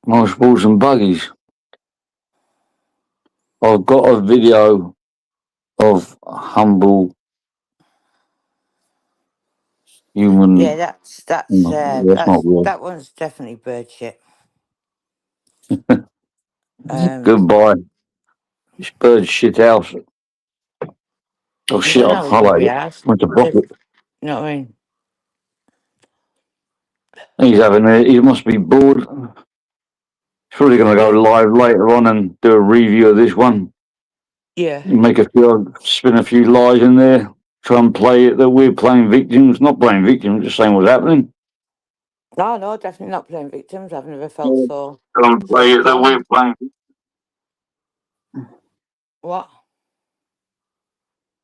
Speaker 1: Nice balls and buggies. I've got a video of humble human.
Speaker 5: Yeah, that's
Speaker 1: not real.
Speaker 5: that one's definitely bird shit.
Speaker 1: Goodbye. This bird shit house. Oh shit!
Speaker 5: Don't
Speaker 1: I've
Speaker 5: know who we
Speaker 1: highlighted.
Speaker 5: are.
Speaker 1: Went to block it.
Speaker 5: You know what I mean?
Speaker 1: He's having a. He must be bored. He's probably going to go live later on and do a review of this one.
Speaker 5: Yeah.
Speaker 1: Spin a few lies in there. Try and play it that we're playing victims. Not playing victims. Just saying what's happening.
Speaker 5: No, definitely not playing victims. I've never felt so.
Speaker 1: Try and play it that we're playing.
Speaker 5: What?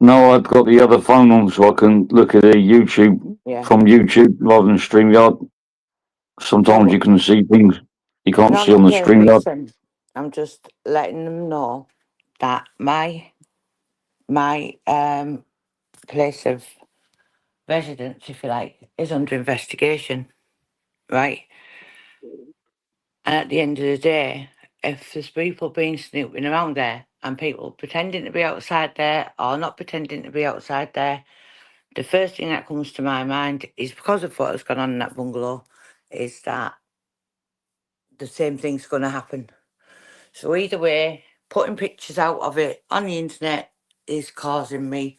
Speaker 1: No, I've got the other phone on so I can look at the YouTube from YouTube rather than StreamYard. Sometimes you can see things you can't see on the StreamYard.
Speaker 5: I'm just letting them know that my place of residence, if you like, is under investigation, right? And at the end of the day, if there's people being snooping around there and people pretending to be outside there or not pretending to be outside there, the first thing that comes to my mind is, because of what has gone on in that bungalow, is that the same thing's going to happen. So either way, putting pictures out of it on the internet is causing me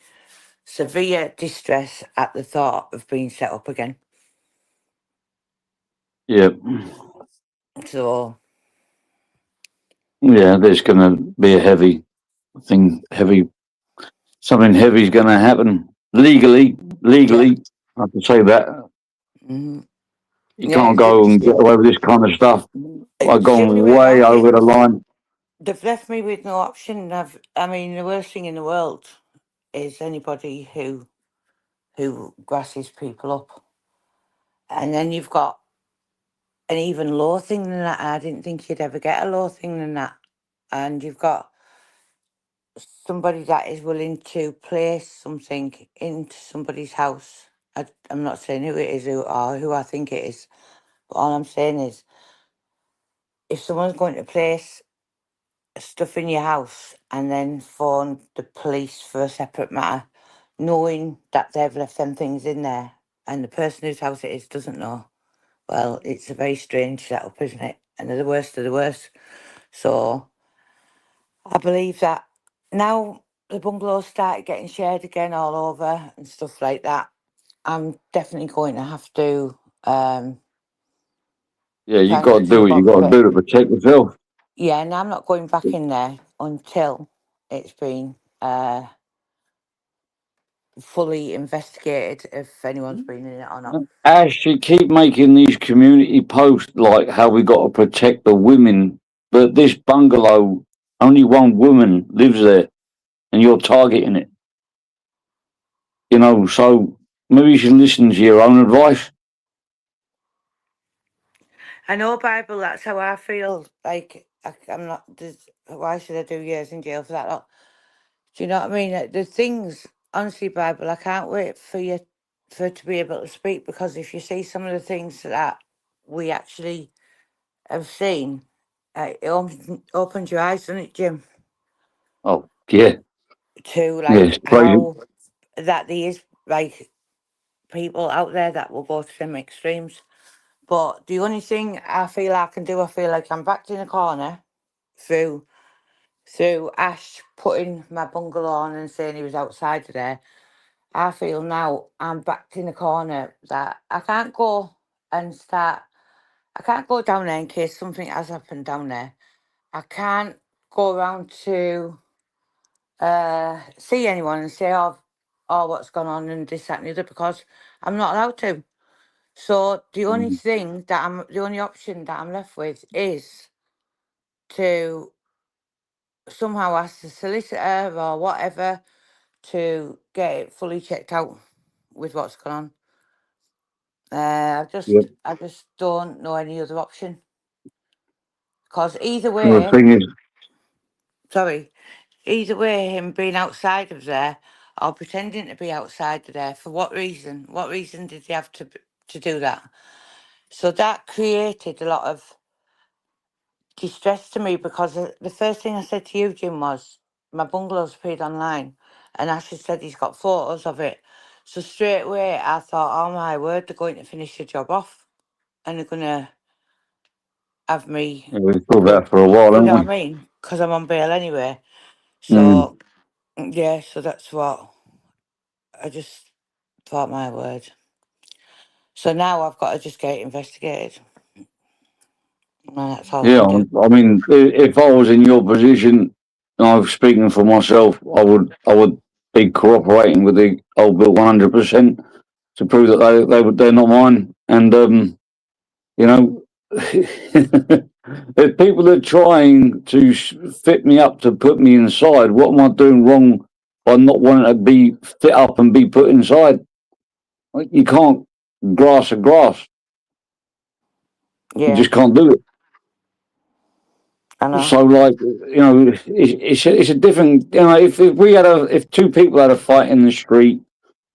Speaker 5: severe distress at the thought of being set up again.
Speaker 1: Yeah.
Speaker 5: So
Speaker 1: Yeah, there's going to be a heavy thing. Something heavy is going to happen legally. I have to say that
Speaker 5: Mhm.
Speaker 1: you
Speaker 5: Yeah,
Speaker 1: can't go and get away with this kind of stuff. I've
Speaker 5: it's the only
Speaker 1: gone
Speaker 5: way
Speaker 1: way
Speaker 5: around
Speaker 1: over
Speaker 5: it.
Speaker 1: the line.
Speaker 5: They've left me with no option. I mean, the worst thing in the world is anybody who grasses people up, and then you've got an even lower thing than that. I didn't think you'd ever get a lower thing than that, and you've got somebody that is willing to place something into somebody's house. I'm not saying who it is or who I think it is, but all I'm saying is if someone's going to place stuff in your house and then phone the police for a separate matter, knowing that they've left them things in there and the person whose house it is doesn't know, well, it's a very strange setup, isn't it? And they're the worst of the worst. So I believe that now the bungalows started getting shared again all over and stuff like that, I'm definitely going to have to
Speaker 1: Yeah, you
Speaker 5: try and
Speaker 1: got to
Speaker 5: get to
Speaker 1: do
Speaker 5: the
Speaker 1: what you
Speaker 5: bottom of
Speaker 1: got to
Speaker 5: it.
Speaker 1: do to protect yourself.
Speaker 5: Yeah, and I'm not going back in there until it's been fully investigated if anyone's been in it or not.
Speaker 1: Ash, you keep making these community posts like how we got to protect the women, but this bungalow, only one woman lives there, and you're targeting it. You know, so maybe you should listen to your own advice.
Speaker 5: I know, Bible, that's how I feel. Like, I'm not, why should I do years in jail for that lot? Do you know what I mean? The things, honestly, Bible, I can't wait for you to be able to speak, because if you see some of the things that we actually have seen, it opens your eyes, doesn't it, Jim?
Speaker 1: Oh, yeah,
Speaker 5: To
Speaker 1: yeah, it's
Speaker 5: like
Speaker 1: crazy.
Speaker 5: how that there is like people out there that will go to them extremes. But the only thing I feel I can do, I feel like I'm backed in a corner through Ash putting my bungalow on and saying he was outside of there. I feel now I'm backed in a corner that I can't go and start. I can't go down there in case something has happened down there. I can't go around to see anyone and say, oh, what's gone on and this, that, and the other, because I'm not allowed to. So the only thing that the only option that I'm left with is to somehow ask the solicitor or whatever to get it fully checked out with what's gone on.
Speaker 1: Yep.
Speaker 5: I just don't know any other option, because either
Speaker 1: The
Speaker 5: way,
Speaker 1: thing is,
Speaker 5: sorry, either way, him being outside of there or pretending to be outside of there, for what reason? What reason did he have to do that? So that created a lot of distress to me, because the first thing I said to you, Jim, was my bungalow's appeared online, and Ashley said he's got photos of it. So straight away I thought, oh my word, they're going to finish the job off and they're going to have me,
Speaker 1: we've thought that for a while,
Speaker 5: you
Speaker 1: haven't
Speaker 5: know what I
Speaker 1: we?
Speaker 5: mean? Because I'm on bail anyway.
Speaker 1: Mm.
Speaker 5: So, yeah, so that's what I just thought, my word. So now I've got to just get it investigated. And that's all I
Speaker 1: Yeah,
Speaker 5: can do.
Speaker 1: I mean, if I was in your position, and I'm speaking for myself, I would be cooperating with the old Bill 100% to prove that they're not mine. And you know, if people are trying to fit me up to put me inside, what am I doing wrong by not wanting to be fit up and be put inside? Like, you can't grass a grass. You
Speaker 5: Yeah,
Speaker 1: just can't do it.
Speaker 5: I know.
Speaker 1: So, like, you know, it's a different. You know, if two people had a fight in the street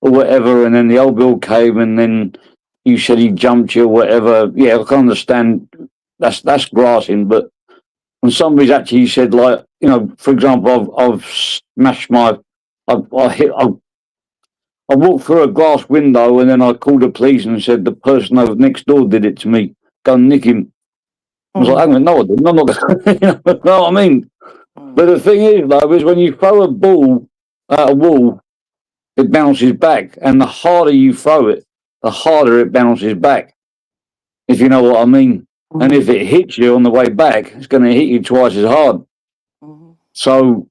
Speaker 1: or whatever, and then the old Bill came, and then you said he jumped you or whatever, yeah, I can understand. That's grassing, but when somebody's actually said, like, you know, for example, I've smashed I walked through a glass window, and then I called the police and said the person over next door did it to me. Go and nick him. I was like, hang on, no, I didn't. I'm not going to, you know what I mean? But the thing is, though, is when you throw a ball at a wall, it bounces back. And the harder you throw it, the harder it bounces back, if you know what I mean. and if it hits you on the way back, it's going to hit you twice as hard.
Speaker 5: Mm-hmm.
Speaker 1: So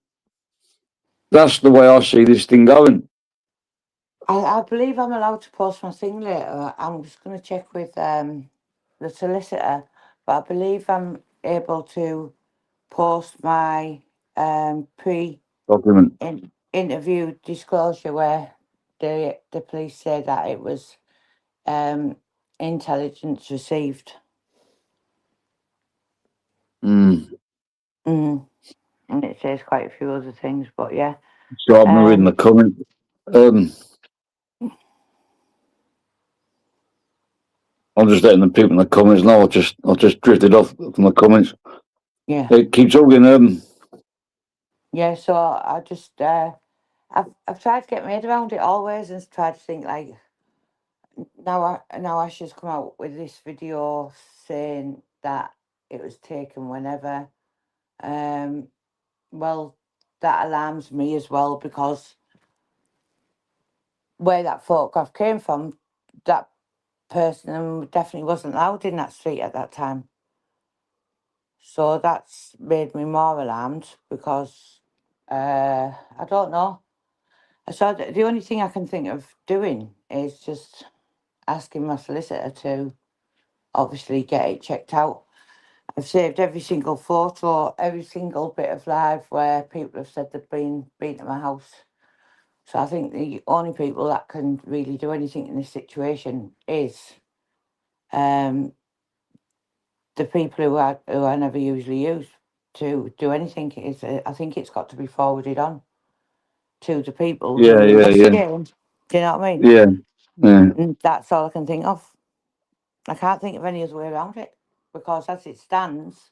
Speaker 1: that's the way I see this thing going.
Speaker 5: I believe I'm allowed to post my thing later. I'm just going to check with the solicitor, but I believe I'm able to post my
Speaker 1: Document.
Speaker 5: interview disclosure where the police say that it was intelligence received.
Speaker 1: Mm.
Speaker 5: Mm. And it says quite a few other things, but yeah.
Speaker 1: So I've been reading the comments. I'm just letting the people in the comments know. I just drifted off from the comments.
Speaker 5: Yeah.
Speaker 1: Keep talking.
Speaker 5: Yeah. So I just I've tried to get my head around it always and tried to think like now Asha's come out with this video saying that it was taken whenever. Well, that alarms me as well because where that photograph came from, that person definitely wasn't allowed in that street at that time. So that's made me more alarmed because I don't know. So the only thing I can think of doing is just asking my solicitor to obviously get it checked out. I've saved every single photo, every single bit of live where people have said they've been to my house. So I think the only people that can really do anything in this situation is the people who I never usually use to do anything. I think it's got to be forwarded on to the people who are investigating. Do you know what I mean?
Speaker 1: Yeah.
Speaker 5: And that's all I can think of. I can't think of any other way around it because as it stands,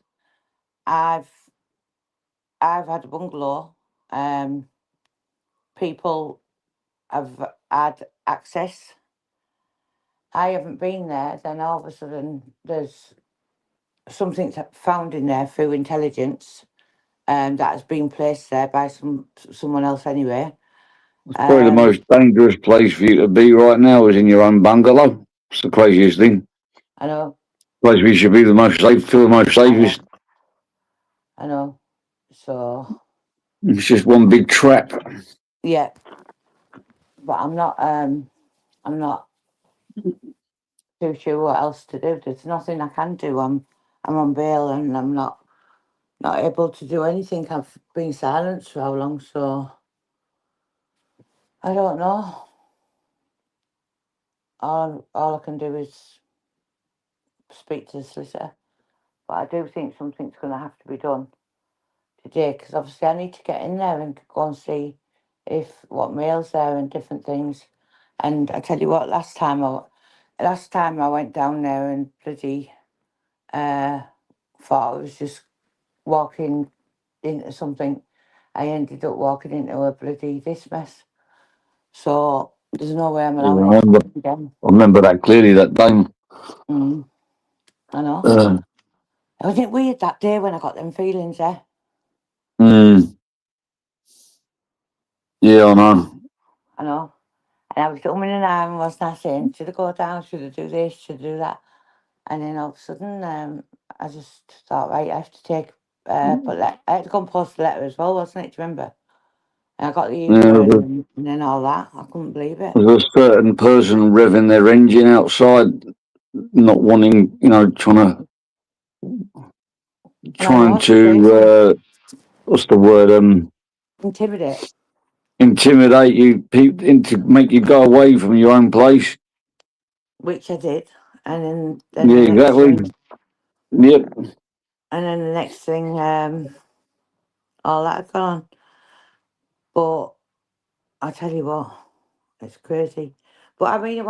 Speaker 5: I've had a bungalow. People have had access. I haven't been there. Then all of a sudden, there's something found in there through intelligence, that has been placed there by someone else anyway.
Speaker 1: It's probably the most dangerous place for you to be right now is in your own bungalow. It's the craziest thing.
Speaker 5: I know.
Speaker 1: Place where you should be the most safe, feel the most safest.
Speaker 5: I know. So
Speaker 1: it's just one big trap.
Speaker 5: Yeah, but I'm not too sure what else to do. There's nothing I can do. I'm on bail and I'm not able to do anything. I've been silenced for how long, so I don't know. All I can do is speak to the solicitor, but I do think something's going to have to be done today because obviously I need to get in there and go and see if what mail's there and different things. And I tell you what, last time I went down there and bloody thought I was just walking into something. I ended up walking into a bloody this mess. So there's no way I'm allowing it to happen again.
Speaker 1: I remember that clearly that day.
Speaker 5: I know. Wasn't it weird that day when I got them feelings there?
Speaker 1: Yeah, I know.
Speaker 5: I know. And I was umming and ahhing, wasn't I, saying, should I go down, should I do this, should I do that? And then all of a sudden, I just thought, right, I have to take, I had to go and post the letter as well, wasn't it? Do you remember? And I got the email and then all that. I couldn't believe it.
Speaker 1: There's a certain person revving their engine outside, not wanting, trying to, what's the word? Intimidate you, to make you go away from your own place.
Speaker 5: Which I did. And then
Speaker 1: yeah, exactly. Yep.
Speaker 5: And then the next thing, all that had gone. But I tell you what, it's crazy. But I mean,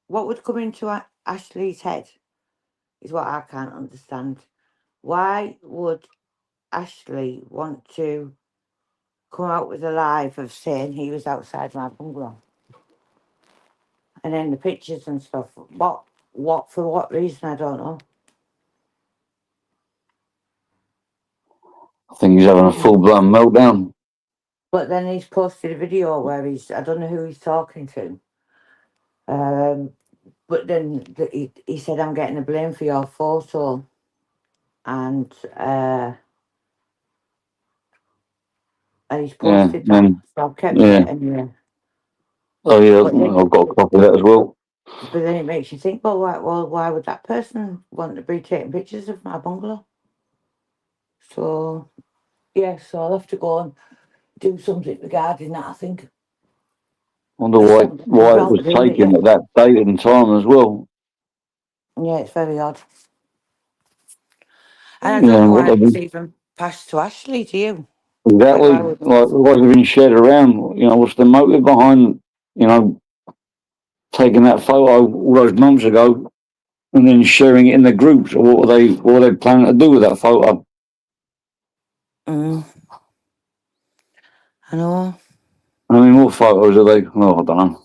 Speaker 5: what would come into Ashley's head is what I can't understand. Why would Ashley want to come out with a live of saying he was outside my bungalow? And then the pictures and stuff. What for what reason, I don't know.
Speaker 1: I think he's having a full-blown meltdown.
Speaker 5: But then he's posted a video where I don't know who he's talking to. But then he said, I'm getting the blame for your photo. And he's posted that.
Speaker 1: and
Speaker 5: So I've kept
Speaker 1: yeah.
Speaker 5: it anyway.
Speaker 1: Oh yeah,
Speaker 5: But then,
Speaker 1: I've got a copy of that as well.
Speaker 5: but then it makes you think, why would that person want to be taking pictures of my bungalow? So, yeah, so I'll have to go and do something regarding that, I think.
Speaker 1: Wonder
Speaker 5: There's
Speaker 1: why
Speaker 5: something
Speaker 1: it
Speaker 5: wrong
Speaker 1: was
Speaker 5: with doing it
Speaker 1: taken
Speaker 5: yet.
Speaker 1: at that date and time as well.
Speaker 5: Yeah, it's very odd. And I
Speaker 1: Yeah,
Speaker 5: don't know
Speaker 1: what
Speaker 5: why
Speaker 1: they
Speaker 5: it was
Speaker 1: been
Speaker 5: even passed to Ashley, do you?
Speaker 1: exactly
Speaker 5: Why would
Speaker 1: like why they've been shared around. You know, what's the motive behind taking that photo all those months ago and then sharing it in the groups? Or what were they planning to do with that photo?
Speaker 5: I know.
Speaker 1: How many more photos are they? Oh, I don't know.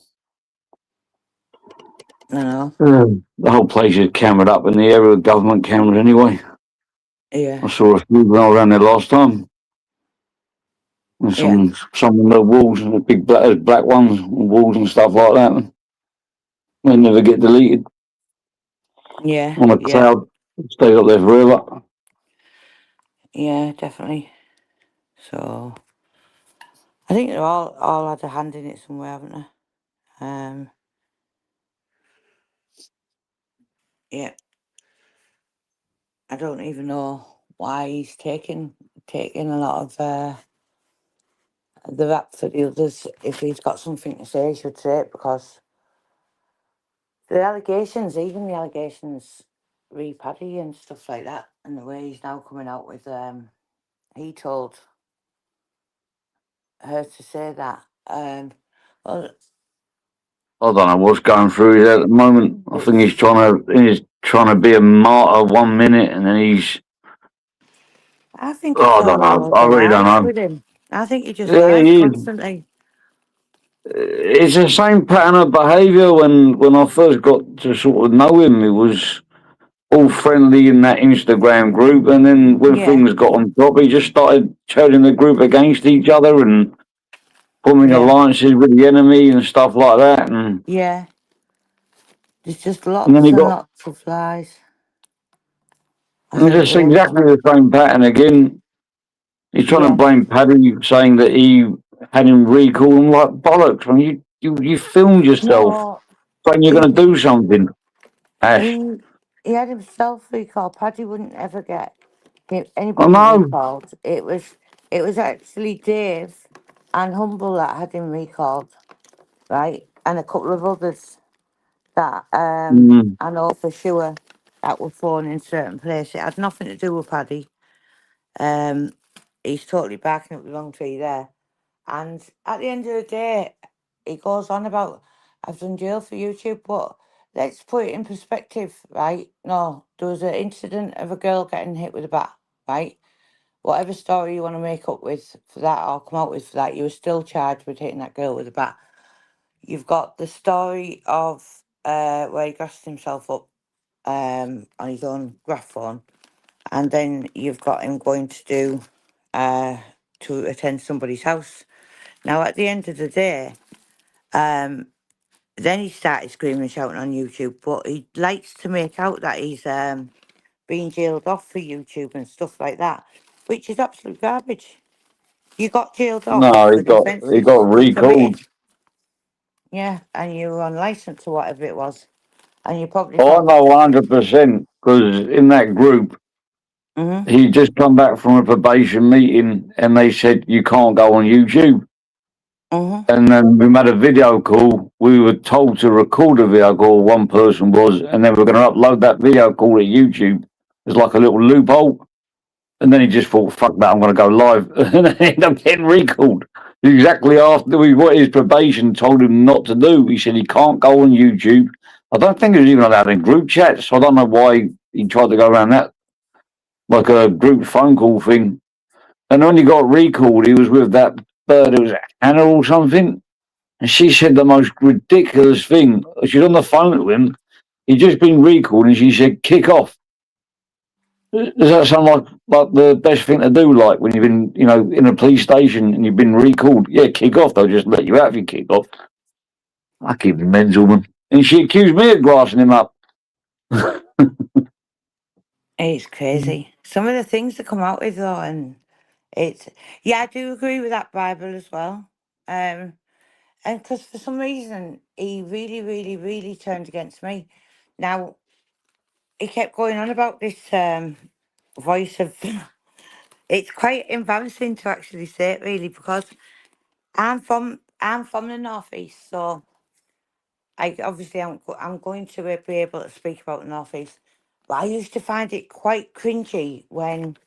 Speaker 5: I know.
Speaker 1: The whole place is cameraed up in the area of government cameras anyway.
Speaker 5: Yeah.
Speaker 1: I saw a few when I was around there last time. And
Speaker 5: Yeah.
Speaker 1: some of the walls, the big black ones, walls and stuff like that. They never get deleted
Speaker 5: Yeah.
Speaker 1: on a
Speaker 5: Yeah.
Speaker 1: cloud. It stays up there forever.
Speaker 5: Yeah, definitely. So I think they're all had a hand in it somewhere, haven't they? Yeah. I don't even know why he's taking a lot of the rap for the others. If he's got something to say, he should say it, because the allegations, even the allegations re Paddy and stuff like that, and the way he's now coming out with he told her to say that. Well,
Speaker 1: I don't know what's going through his head at the moment. I think he's trying to be a martyr 1 minute, and then he's.
Speaker 5: I think
Speaker 1: Oh,
Speaker 5: it's
Speaker 1: I don't
Speaker 5: all
Speaker 1: know.
Speaker 5: over
Speaker 1: I
Speaker 5: the
Speaker 1: really don't
Speaker 5: eyes
Speaker 1: know.
Speaker 5: with him. I think he just
Speaker 1: Yeah,
Speaker 5: lies
Speaker 1: he is.
Speaker 5: constantly.
Speaker 1: It's the same pattern of behaviour when I first got to sort of know him. It was all friendly in that Instagram group, and then when
Speaker 5: Yeah,
Speaker 1: things got on top, he just started turning the group against each other and forming
Speaker 5: yeah,
Speaker 1: alliances with the enemy and stuff like that. And
Speaker 5: yeah. There's just
Speaker 1: then he
Speaker 5: lots and
Speaker 1: got.
Speaker 5: lots of lies. I
Speaker 1: And
Speaker 5: think
Speaker 1: it's
Speaker 5: all the
Speaker 1: exactly
Speaker 5: time.
Speaker 1: the same pattern again. He's trying to
Speaker 5: Yeah.
Speaker 1: blame Paddy, saying that he had him recall. I'm like, bollocks, man, you filmed yourself
Speaker 5: No,
Speaker 1: saying you're
Speaker 5: he
Speaker 1: going to do something. Ash.
Speaker 5: he he had himself recalled. Paddy wouldn't ever get
Speaker 1: I
Speaker 5: anybody
Speaker 1: know.
Speaker 5: recalled. It was actually Dave and Humble that had him recalled, right? And a couple of others that
Speaker 1: Mm.
Speaker 5: I know for sure that were phoned in certain places. It had nothing to do with Paddy. He's totally backing up the wrong tree there. And at the end of the day, he goes on about, I've done jail for YouTube, but let's put it in perspective, right? No, there was an incident of a girl getting hit with a bat, right? Whatever story you want to make up with for that or come out with for that, you were still charged with hitting that girl with a bat. You've got the story of where he gassed himself up on his own graph phone, and then you've got him going to do to attend somebody's house. Now, at the end of the day, then he started screaming and shouting on YouTube, but he likes to make out that he's being jailed off for YouTube and stuff like that, which is absolute garbage. You got jailed off
Speaker 1: No,
Speaker 5: for the
Speaker 1: he
Speaker 5: offences
Speaker 1: got
Speaker 5: you
Speaker 1: recalled.
Speaker 5: committed. Yeah, and you were on licence or whatever it was, and you probably
Speaker 1: Oh, I
Speaker 5: thought,
Speaker 1: know 100% because in that group,
Speaker 5: mm-hmm,
Speaker 1: he just come back from a probation meeting and they said you can't go on YouTube.
Speaker 5: mm-hmm,
Speaker 1: And then we made a video call. We were told to record a video call. One person was, and then we're going to upload that video call to YouTube. There's like a little loophole. And then he just thought, "Fuck that! I'm going to go live," and then ended up getting recalled. Exactly after what his probation told him not to do. He said he can't go on YouTube. I don't think he was even allowed in group chats. So I don't know why he tried to go around that, like a group phone call thing. And when he got recalled, he was with that bird. It was Anna or something. And she said the most ridiculous thing. She's on the phone with him. He'd just been recalled, and she said, "Kick off." Does that sound like the best thing to do? Like when you've been, in a police station and you've been recalled? Yeah, kick off. They'll just let you out if you kick off. Fucking mental, man. and she accused me of grassing him up.
Speaker 5: It's crazy. Some of the things that come out with though, and it's yeah, I do agree with that Bible as well. And because for some reason he really, really, really turned against me. Now he kept going on about this voice of. It's quite embarrassing to actually say it, really, because I'm from the northeast, so I obviously I'm going to be able to speak about the northeast. But I used to find it quite cringy when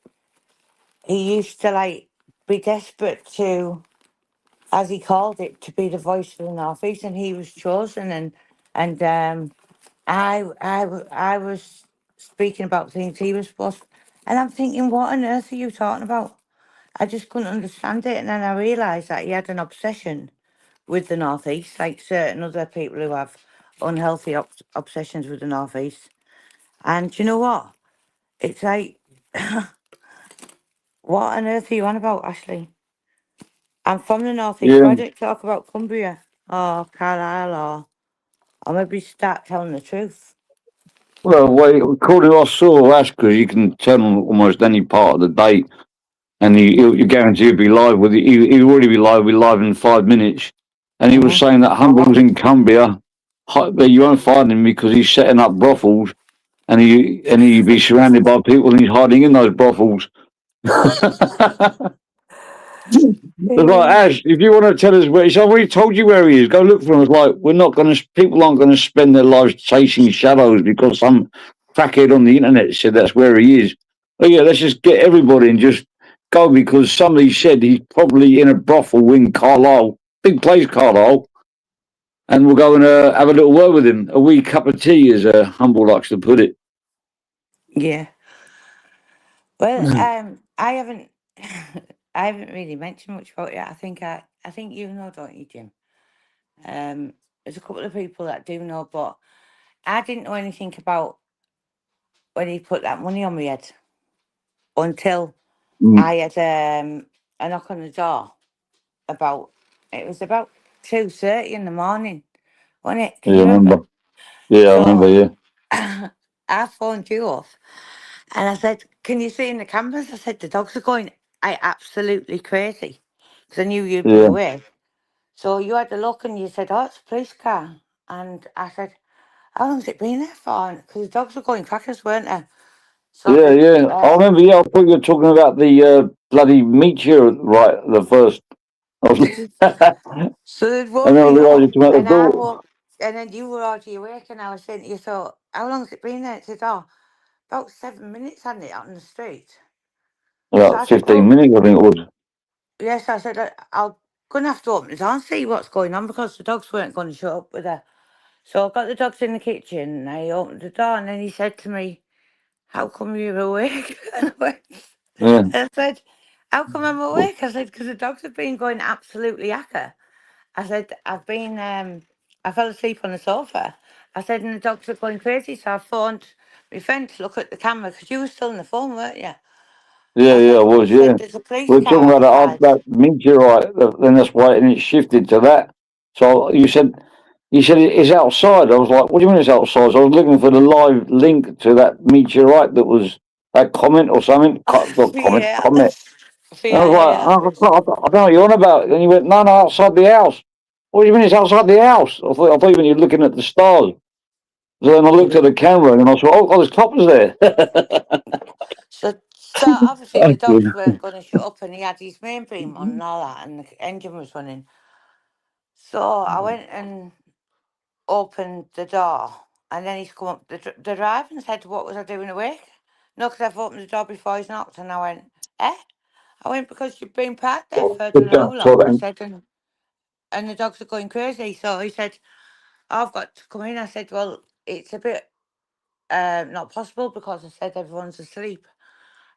Speaker 5: he used to like be desperate to, as he called it, to be the voice of the northeast, and he was chosen, and I was speaking about things he was supposed, and I'm thinking, what on earth are you talking about? I just couldn't understand it, and then I realised that he had an obsession with the northeast, like certain other people who have unhealthy obsessions with the northeast. And you know what? It's like, what on earth are you on about, Ashley? I'm from the northeast.
Speaker 1: Yeah.
Speaker 5: Why don't you talk about Cumbria or Carlisle or maybe start telling the truth?
Speaker 1: Well, according to I saw Asker, you can tell him almost any part of the day, and you guarantee he'll be live with you. He'll already be live in 5 minutes. And he was
Speaker 5: Mhm.
Speaker 1: saying that Humble's in Cumbria, but you won't find him because he's setting up brothels, and he'd be surrounded by people, and he's hiding in those brothels. It's like, Ash, if you want to tell us where he's already told you where he is, go look for him. It's like, we're not going to, people aren't going to spend their lives chasing shadows because some crackhead on the internet said that's where he is. Oh yeah, let's just get everybody and just go, because somebody said he's probably in a brothel in Carlisle, big place, Carlisle, and we'll go and have a little word with him. A wee cup of tea, as Humble likes to put it.
Speaker 5: Yeah. Well, I haven't, I haven't really mentioned much about it. I think you know, don't you, Jim? There's a couple of people that do know, but I didn't know anything about when he put that money on my head until
Speaker 1: Mm.
Speaker 5: I had a knock on the door about, it was about 2:30 in the morning, wasn't it? Can
Speaker 1: Yeah, I
Speaker 5: you
Speaker 1: remember.
Speaker 5: remember?
Speaker 1: Yeah, I remember,
Speaker 5: So
Speaker 1: yeah.
Speaker 5: I phoned you up and I said, can you see in the cameras? I said, the dogs are going absolutely crazy because I knew you'd be
Speaker 1: Yeah,
Speaker 5: away. So you had a look and you said, oh, it's a police car. And I said, how long's it been there for? Because the dogs were going crackers, weren't they? So I
Speaker 1: yeah,
Speaker 5: said,
Speaker 1: yeah. I remember, yeah, I thought you were talking about the bloody meteor, right, the first. I was,
Speaker 5: so they'd
Speaker 1: and
Speaker 5: woke
Speaker 1: then I
Speaker 5: me
Speaker 1: realised
Speaker 5: up
Speaker 1: you talking
Speaker 5: and
Speaker 1: about the
Speaker 5: I
Speaker 1: door.
Speaker 5: woke, and then you were already awake and I was saying to you, so how long's it been there? It said, oh, about 7 minutes, hadn't it, out on the street? So
Speaker 1: About
Speaker 5: I said,
Speaker 1: 15
Speaker 5: well,
Speaker 1: minutes, I think it was.
Speaker 5: yes, I said, I'm going to have to open the door and see what's going on because the dogs weren't going to shut up with her. So I got the dogs in the kitchen and I opened the door and then he said to me, how come you're awake?
Speaker 1: Yeah,
Speaker 5: I said, how come I'm awake? I said, because the dogs have been going absolutely hacker. I said, I fell asleep on the sofa. I said, and the dogs are going crazy. So I phoned my friend to look at the camera because you were still on the phone, weren't you?
Speaker 1: yeah, I
Speaker 5: I
Speaker 1: was, yeah.
Speaker 5: said, there's a police
Speaker 1: We were
Speaker 5: car
Speaker 1: talking about
Speaker 5: outside.
Speaker 1: that meteorite, then that's why, and it shifted to that. So you said it's outside. I was like, what do you mean it's outside? So I was looking for the live link to that meteorite that was that comment or something. Not comment,
Speaker 5: Yeah,
Speaker 1: comment. And I was like,
Speaker 5: yeah, that
Speaker 1: oh,
Speaker 5: was.
Speaker 1: I don't know what you're on about. And he went, no, outside the house. What do you mean it's outside the house? I thought you meant you're looking at the stars. So then I looked at the camera and I saw, oh, there's coppers there.
Speaker 5: So obviously the
Speaker 1: Okay.
Speaker 5: dogs weren't going to shut up, and he had his main beam on and all that, and the engine was running. So I went and opened the door, and then he's come up the drive and said, "What was I doing awake?" No, because I've opened the door before he's knocked, and I went, "Eh?" I went, because you've been parked there for I don't
Speaker 1: Good
Speaker 5: know how
Speaker 1: job, so
Speaker 5: long. I
Speaker 1: then.
Speaker 5: said, and the dogs are going crazy. So he said, I've got to come in. I said, well, it's a bit not possible because I said everyone's asleep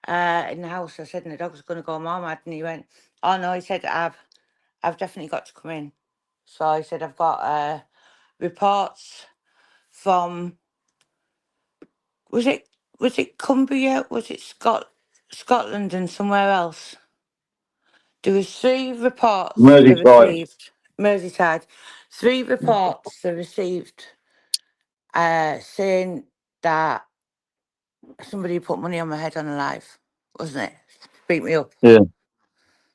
Speaker 5: in the house. I said, and the dog's going to go more mad. And he went, oh no, he said, I've definitely got to come in. So he said, I've got reports from, was it Cumbria? Was it Scotland and somewhere else? There was 3 reports they
Speaker 1: Merseyside.
Speaker 5: received. Merseyside. 3 reports they received saying that somebody put money on my head on a live, wasn't it? Beat me up.
Speaker 1: Yeah.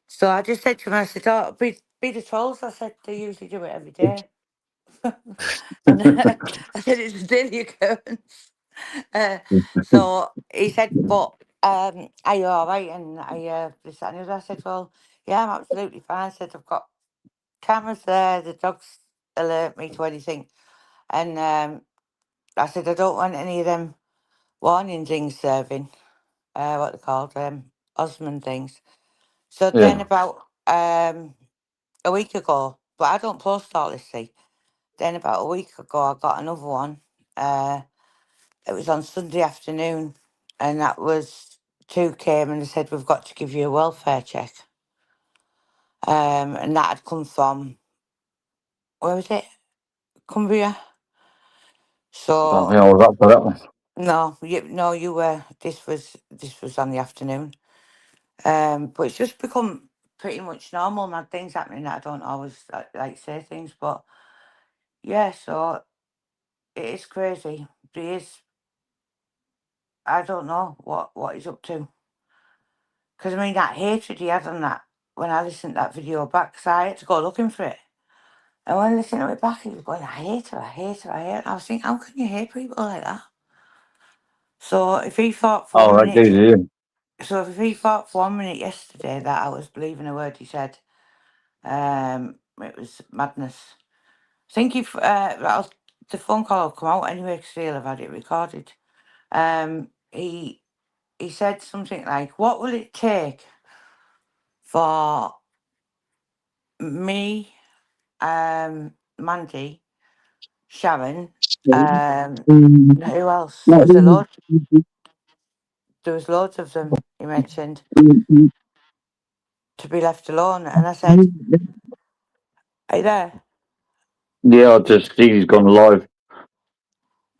Speaker 5: So I just said to him, I said, oh, be the trolls. I said, they usually do it every day. And I said, it's a daily occurrence. So he said, but are you all right? And this, that, and the other. I said, well, yeah, I'm absolutely fine. I said, I've got cameras there, the dogs alert me to anything. And I said, I don't want any of them warning things serving, what they called, Osmond things. So then
Speaker 1: Yeah.
Speaker 5: about a week ago, but I don't post all this, see. Then about a week ago, I got another one. It was on Sunday afternoon, and that was two came and they said, we've got to give you a welfare check. And that had come from, where was it? Cumbria. So
Speaker 1: I was up for that one.
Speaker 5: no, you were. This was on the afternoon. But it's just become pretty much normal. Mad things happening that I don't always like say things, but yeah. So it is crazy. He is. I don't know what he's up to. Because I mean that hatred he had on that when I listened to that video back, 'cause I had to go looking for it. And when I listened to it back, he was going, I hate her, I hate her, I hate her. I was thinking, how can you hate people like that? So if he thought for
Speaker 1: Oh,
Speaker 5: 1
Speaker 1: that
Speaker 5: minute,
Speaker 1: geezer, yeah.
Speaker 5: so if he thought for 1 minute yesterday that I was believing a word he said, it was madness. I think the phone call will come out anyway because he'll have had it recorded. He said something like, what will it take for me, Mandy, Sharon, who else? There was loads of them he mentioned, to be left alone. And I said, are you there?
Speaker 1: Yeah, I just see he's gone live.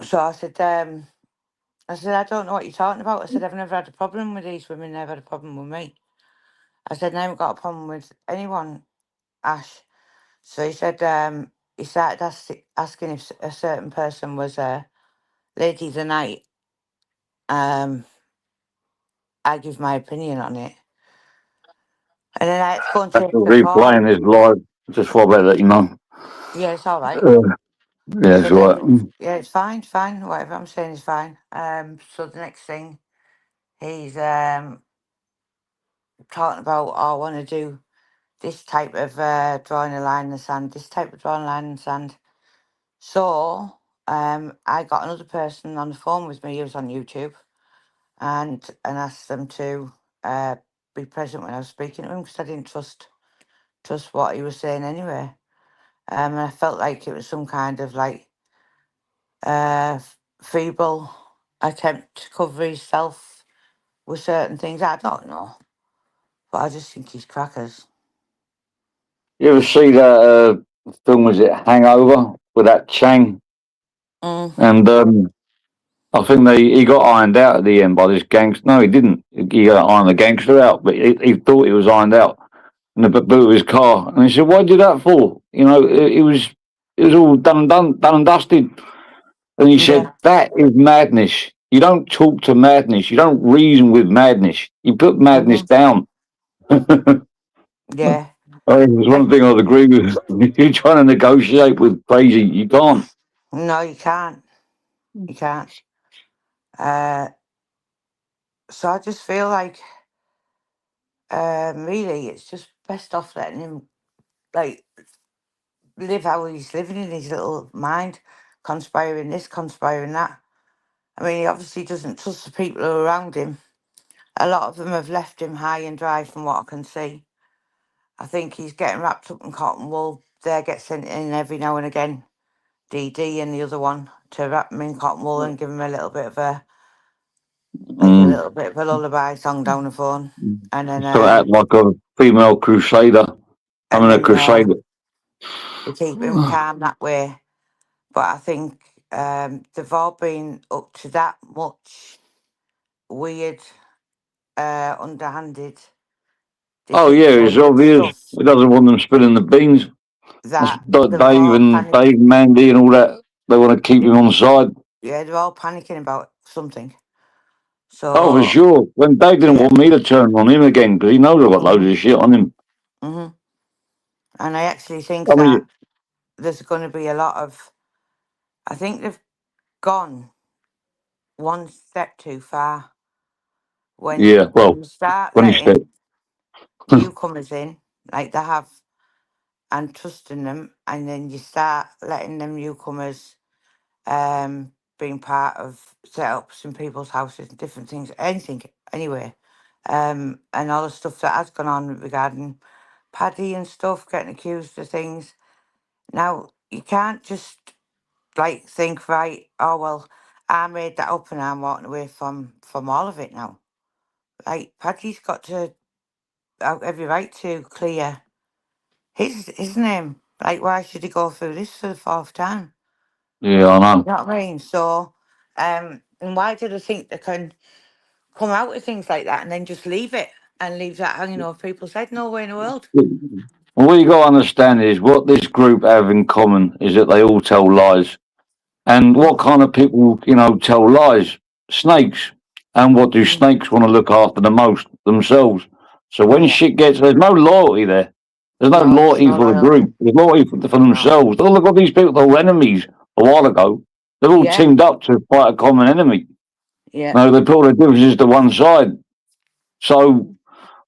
Speaker 5: So I said, I don't know what you're talking about. I said, I've never had a problem with these women, never had a problem with me. I said, I haven't got a problem with anyone, Ash. So he said, he started asking if a certain person was a lady of the night. I give my opinion on it. And then I had to go and
Speaker 1: That's
Speaker 5: take
Speaker 1: the
Speaker 5: a call.
Speaker 1: replaying is live. Just for about that, you know.
Speaker 5: Yeah, it's all right.
Speaker 1: Yeah,
Speaker 5: So
Speaker 1: it's all right.
Speaker 5: yeah, it's fine. Whatever I'm saying is fine. So the next thing, he's talking about, I want to do this type of drawing a line in the sand, this type of drawing a line in the sand. So I got another person on the phone with me who was on YouTube and asked them to be present when I was speaking to him because I didn't trust what he was saying anyway. And I felt like it was some kind of like feeble attempt to cover himself with certain things. I don't know, but I just think he's crackers.
Speaker 1: You ever see that film, was it Hangover, with that Chang? And I think he got ironed out at the end by this gangster. No, he didn't. He got ironed the gangster out, but he thought he was ironed out in the boot of his car. And he said, "Why did you do that for? You know, it was all done and dusted." And he said,
Speaker 5: Yeah.
Speaker 1: "That is madness. You don't talk to madness. You don't reason with madness. You put madness down."
Speaker 5: Yeah.
Speaker 1: There's one thing I'd agree with. If you're trying to negotiate with crazy, you can't.
Speaker 5: No, you can't. You can't. So I just feel like, really, it's just best off letting him like live how he's living in his little mind, conspiring this, conspiring that. I mean, he obviously doesn't trust the people who are around him. A lot of them have left him high and dry, from what I can see. I think he's getting wrapped up in cotton wool. They get sent in every now and again, DD and the other one, to wrap him in cotton wool and give him a little bit of a lullaby song down the phone, and then
Speaker 1: So act like a female crusader. I mean, a crusader.
Speaker 5: to keep him calm that way. But I think they've all been up to that much weird, underhanded.
Speaker 1: Oh yeah, it's obvious.
Speaker 5: Stuff
Speaker 1: He doesn't want them spilling the beans. That's
Speaker 5: that they've
Speaker 1: Dave
Speaker 5: all
Speaker 1: and
Speaker 5: kind of,
Speaker 1: Dave, Mandy, and all that. They want to keep him on side.
Speaker 5: Yeah, they're all panicking about something.
Speaker 1: Oh, for
Speaker 5: So
Speaker 1: sure. When Dave didn't
Speaker 5: yeah.
Speaker 1: want me to turn on him again because he knows I've got loads of shit on him.
Speaker 5: hmm And I actually think
Speaker 1: I
Speaker 5: that
Speaker 1: mean,
Speaker 5: there's going to be a lot of. I think they've gone one step too far
Speaker 1: yeah,
Speaker 5: when
Speaker 1: well,
Speaker 5: you start
Speaker 1: 20 step.
Speaker 5: letting newcomers in like they have and trusting them, and then you start letting them newcomers being part of setups in people's houses and different things, anything anyway, and all the stuff that has gone on regarding Paddy and stuff, getting accused of things. Now you can't just like think, right, oh well, I made that up and I'm walking away from all of it now. Like Paddy's got to have every right to clear his name. Like, why should he go through this for the fourth time?
Speaker 1: Yeah, I know.
Speaker 5: You know what I mean? So, and why do they think they can come out with things like that and then just leave it and leave that hanging over people's head? No way in the world.
Speaker 1: What you got to understand is what this group have in common is that they all tell lies. And what kind of people, tell lies? Snakes. And what do
Speaker 5: Mm.
Speaker 1: snakes want to look after the most? Themselves. So when
Speaker 5: Yeah.
Speaker 1: shit gets, there's no loyalty there. There's no
Speaker 5: No, there's
Speaker 1: loyalty
Speaker 5: no
Speaker 1: for the
Speaker 5: loyalty.
Speaker 1: group. There's loyalty for
Speaker 5: No.
Speaker 1: themselves. Oh, look at these people, they're all enemies a while ago. They're all
Speaker 5: Yeah.
Speaker 1: teamed up to fight a common enemy.
Speaker 5: Yeah.
Speaker 1: No, they put all their differences to one side. So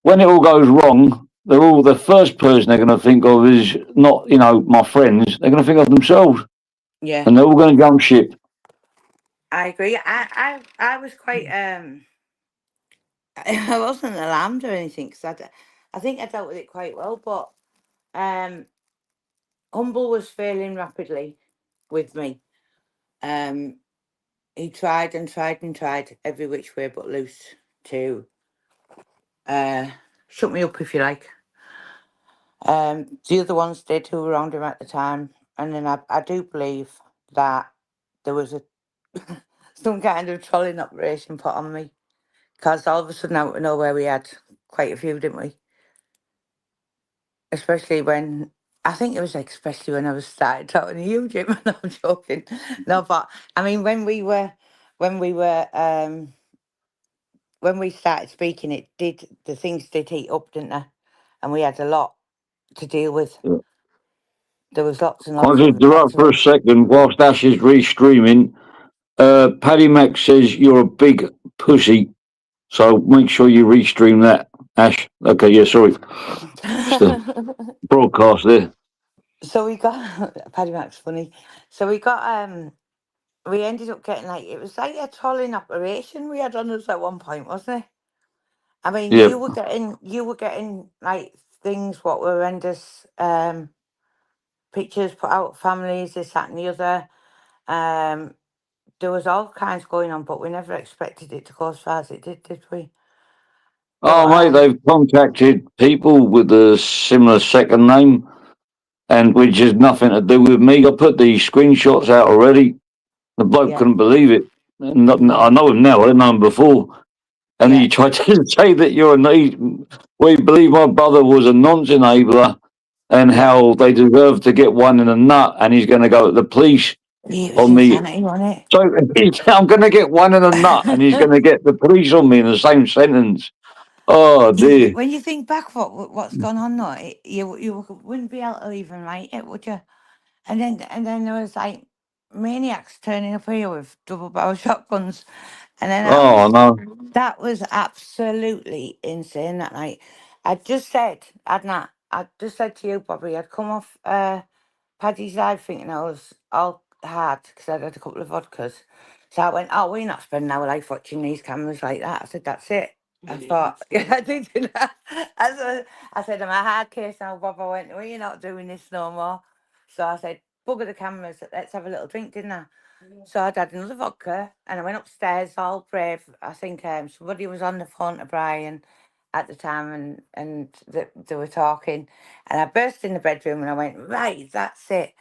Speaker 1: when it all goes wrong, the first person they're going to think of is not, my friends. They're going to think of themselves.
Speaker 5: Yeah.
Speaker 1: And they're all going to jump ship.
Speaker 5: I agree. I was quite I wasn't alarmed or anything because I think I dealt with it quite well, but Humble was failing rapidly with me. He tried and tried and tried every which way but loose to shut me up, if you like. The other ones did who were around him at the time, and then I do believe that there was a some kind of trolling operation put on me because all of a sudden out of nowhere we had quite a few, didn't we? Especially when I think it was especially when I was started talking to you, Jim. No, I'm joking. No, but I mean when we were when we started speaking, the things did heat up, didn't they? And we had a lot to deal with.
Speaker 1: Yeah.
Speaker 5: There was lots and
Speaker 1: I'll
Speaker 5: lots
Speaker 1: just
Speaker 5: of lots
Speaker 1: interrupt
Speaker 5: of
Speaker 1: for a second whilst Ash is restreaming. Paddy Mac says you're a big pussy, so make sure you restream that, Ash. Okay, yeah, sorry. Just a broadcast there.
Speaker 5: So we got Paddy Mac's funny. So we ended up getting like it was like a trolling operation we had on us at one point, wasn't it? I mean,
Speaker 1: Yeah.
Speaker 5: you were getting like things what were horrendous pictures put out, families, this, that, and the other. There was all kinds going on, but we never expected it to go as far as it did we?
Speaker 1: Oh,
Speaker 5: But
Speaker 1: mate, they've contacted people with a similar second name, and which has nothing to do with me. I put the screenshots out already. The bloke
Speaker 5: yeah,
Speaker 1: couldn't believe it. I know him now. I didn't know him before. And
Speaker 5: yeah,
Speaker 1: he tried to say that we believe my brother was a nonce-enabler and
Speaker 5: yeah.
Speaker 1: how they deserve to get one in a nut, and he's going to go to the police
Speaker 5: It was
Speaker 1: on me.
Speaker 5: insanity, wasn't it?
Speaker 1: So I'm going to get one in a nut, and he's going to get the police on me in the same sentence. Oh dear.
Speaker 5: When you think back, what's gone on, though, you wouldn't be able to even write it, would you? And then there was like maniacs turning up here with double barrel shotguns, and then
Speaker 1: Oh no.
Speaker 5: that was absolutely insane that night. I just said, I just said to you, Bobby, I'd come off Paddy's live thinking I was all hard because I'd had a couple of vodkas. So I went, oh, we're not spending our life watching these cameras like that. I said, that's it. I thought, yeah, I did that. I said, I'm a hard case now, Bob. I went, well, you're not doing this no more. So I said, bugger the cameras, let's have a little drink, didn't I? So I'd had another vodka and I went upstairs all brave. I think somebody was on the phone to Brian at the time and they were talking. And I burst in the bedroom and I went, right, that's it.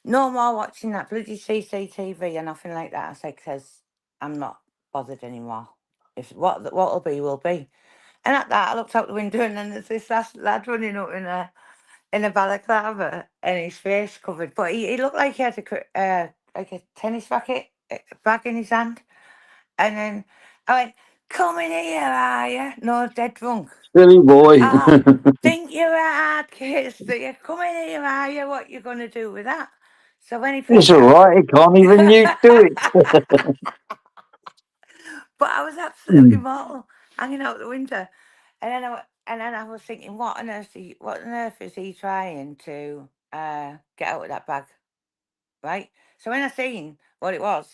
Speaker 5: No more watching that bloody CCTV or nothing like that. I said, because I'm not bothered anymore. If what'll be, will be. And at that, I looked out the window and then there's this lad running up in a balaclava and his face covered. But he looked like he had like a tennis racket bag in his hand, and then I went, "Come in here, are you?" No, dead drunk.
Speaker 1: Silly boy.
Speaker 5: Ah, think you're a hard case, do you? Come in here, are you? What you gonna do with that? So when he
Speaker 1: It's
Speaker 5: picked
Speaker 1: all
Speaker 5: it up,
Speaker 1: right. He can't even you do it.
Speaker 5: but I was absolutely mortal, hanging out the window, and then I was thinking, what on earth is he trying to get out of that bag, right? So when I seen what it was,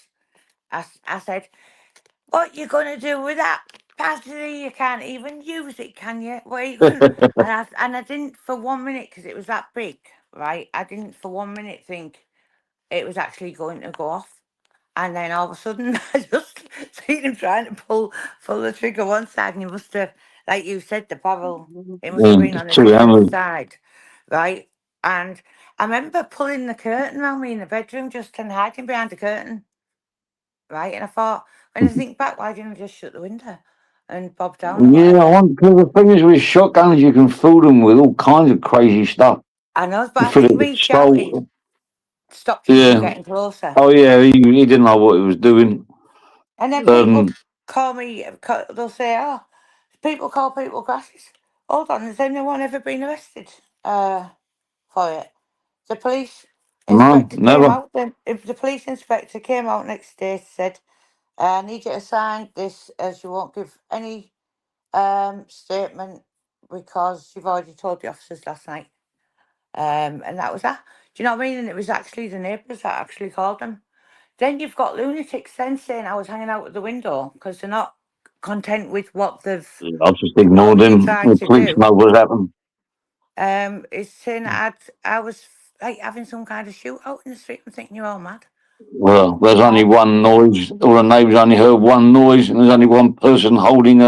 Speaker 5: I said, "What you gonna do with that? Pasty, you can't even use it, can you? What are you gonna?" And I didn't for 1 minute because it was that big, right? I didn't for 1 minute think it was actually going to go off. And then all of a sudden, I just seen him trying to pull the trigger one side, and he must have, like you said, the barrel. It must have been on a
Speaker 1: Two
Speaker 5: different
Speaker 1: hammers.
Speaker 5: side, right? And I remember pulling the curtain around me in the bedroom just and hiding behind the curtain, right? And I thought, when I think back, why didn't I just shut the window and bob down or
Speaker 1: Yeah, I
Speaker 5: whatever?
Speaker 1: want because the thing is with shotguns, you can fill them with all kinds of crazy stuff.
Speaker 5: I know, but
Speaker 1: You
Speaker 5: I
Speaker 1: fill it
Speaker 5: think
Speaker 1: with
Speaker 5: me shouting
Speaker 1: salt.
Speaker 5: stopped him from
Speaker 1: Yeah.
Speaker 5: getting closer.
Speaker 1: Oh yeah, he didn't know what he was doing.
Speaker 5: And then people
Speaker 1: Um,
Speaker 5: call me, they'll say, "Oh, people call people grasses." Hold on, has anyone ever been arrested for it? The police
Speaker 1: no,
Speaker 5: inspector came
Speaker 1: never.
Speaker 5: out, then if the police inspector came out next day, said, "I need you to sign this as you won't give any statement because you've already told the officers last night." And that was that. Do you know what I mean? And it was actually the neighbours that actually called them. Then you've got lunatics then saying I was hanging out at the window because they're not content with what
Speaker 1: I just ignored
Speaker 5: you
Speaker 1: him.
Speaker 5: tried
Speaker 1: The
Speaker 5: to
Speaker 1: police
Speaker 5: do.
Speaker 1: know what happened.
Speaker 5: It's saying that I was like having some kind of shootout in the street. I'm thinking you're all mad.
Speaker 1: Well, there's only one noise. All the neighbours only heard one noise, and there's only one person holding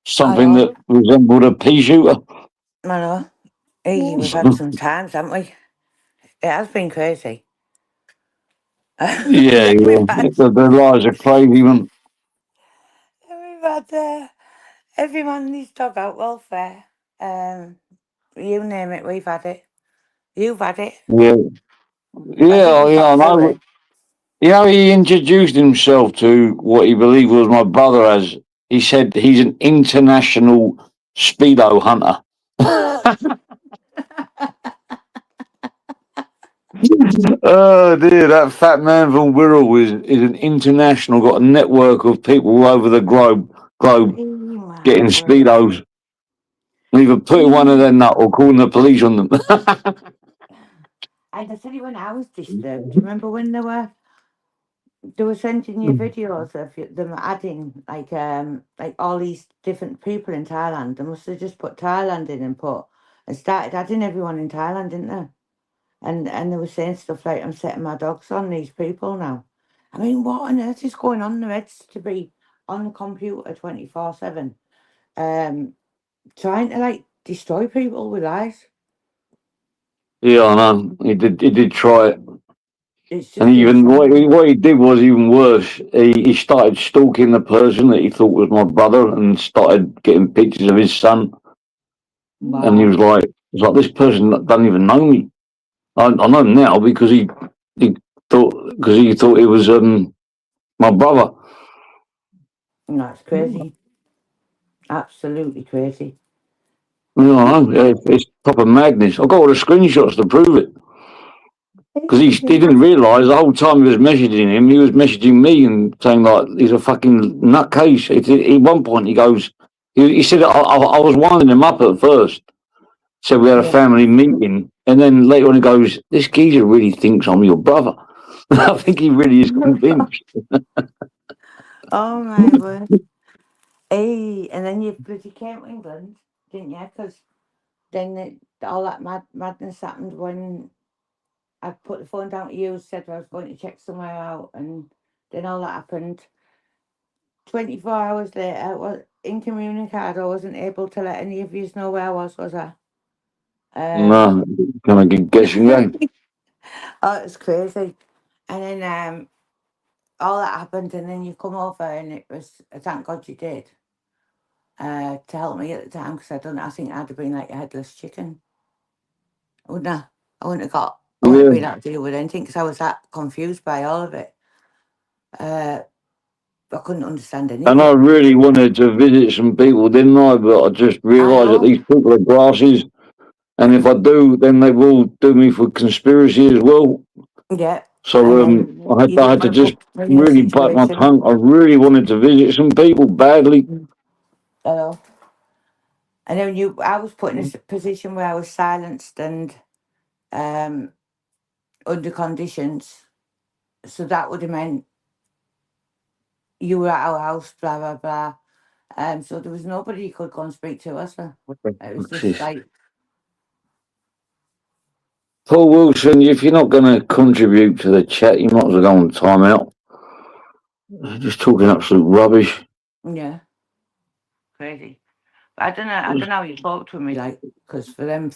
Speaker 1: something
Speaker 5: know.
Speaker 1: that resembled a pea shooter.
Speaker 5: I know. Hey, we've had some times, haven't we? It has been crazy.
Speaker 1: Yeah,
Speaker 5: Then
Speaker 1: yeah. The lies are crazy, man.
Speaker 5: we've had every man needs dog out welfare. You name it, we've had it. You've had it.
Speaker 1: Yeah,
Speaker 5: I think
Speaker 1: yeah,
Speaker 5: we
Speaker 1: yeah.
Speaker 5: got
Speaker 1: I
Speaker 5: through
Speaker 1: know.
Speaker 5: it.
Speaker 1: Yeah, he introduced himself to what he believed was my brother as. He said he's an international speedo hunter. Oh dear, that fat man from Wirral is an international, got a network of people all over the globe getting
Speaker 5: My word.
Speaker 1: speedos. Either putting one of them up or calling the police on them.
Speaker 5: And I tell you when I was disturbed, do you remember when they were sending you videos of them adding like all these different people in Thailand? They must have just put Thailand in and started adding everyone in Thailand, didn't they? And they were saying stuff like, "I'm setting my dogs on these people now." I mean, what on earth is going on in their heads to be on the computer 24/7, trying to like destroy people with lies?
Speaker 1: Yeah, I know. He did try it.
Speaker 5: It's
Speaker 1: And
Speaker 5: just
Speaker 1: even
Speaker 5: insane.
Speaker 1: what he did was even worse. He started stalking the person that he thought was my brother and started getting pictures of his son. And he
Speaker 5: Wow.
Speaker 1: was like, this person doesn't even know me. I know him now because he thought it was my brother.
Speaker 5: No, it's crazy. Absolutely crazy.
Speaker 1: You know, it's proper madness. I've got all the screenshots to prove it. Because he didn't realise the whole time he was messaging him, he was messaging me and saying like he's a fucking nutcase. At one point, he said I was winding him up at first. Said we had a
Speaker 5: Yeah.
Speaker 1: family meeting, and then later on he goes, "This geezer really thinks I'm your brother." I think he really is convinced.
Speaker 5: Oh my word. Hey, and then you bloody came to England, didn't you? Because then all that madness happened when I put the phone down to you, said I was going to check somewhere out, and then all that happened. 24 hours later, was incommunicado. I wasn't able to let any of you know where I was I?
Speaker 1: No, can I get guessing game?
Speaker 5: Oh, it's crazy. And then all that happened, and then you come over, and it was, thank God you did, to help me at the time, because I think I'd have been like a headless chicken, wouldn't I? I wouldn't have got I wouldn't be
Speaker 1: Yeah.
Speaker 5: able to deal with anything because I was that confused by all of it. I couldn't understand any of
Speaker 1: And I
Speaker 5: it.
Speaker 1: really wanted to visit some people, didn't I? But I just
Speaker 5: I
Speaker 1: realised that
Speaker 5: know.
Speaker 1: these people are grasses, and if I do, then they will do me for conspiracy as well.
Speaker 5: Yeah.
Speaker 1: So
Speaker 5: And then you
Speaker 1: I
Speaker 5: didn't
Speaker 1: had to
Speaker 5: want to
Speaker 1: just
Speaker 5: put me in a
Speaker 1: really bite my
Speaker 5: situation.
Speaker 1: tongue. I really wanted to visit some people badly.
Speaker 5: I know. And then I was put in a position where I was silenced and um, under conditions. So that would have meant you were at our house, blah, blah, blah. So there was nobody you could go and speak to, was there? It was just
Speaker 1: Jeez.
Speaker 5: like,
Speaker 1: Paul Wilson, if you're not going to contribute to the chat, you might as well go on time out. Just talking absolute rubbish.
Speaker 5: yeah, crazy. But I don't know how you talked with me, like, because for them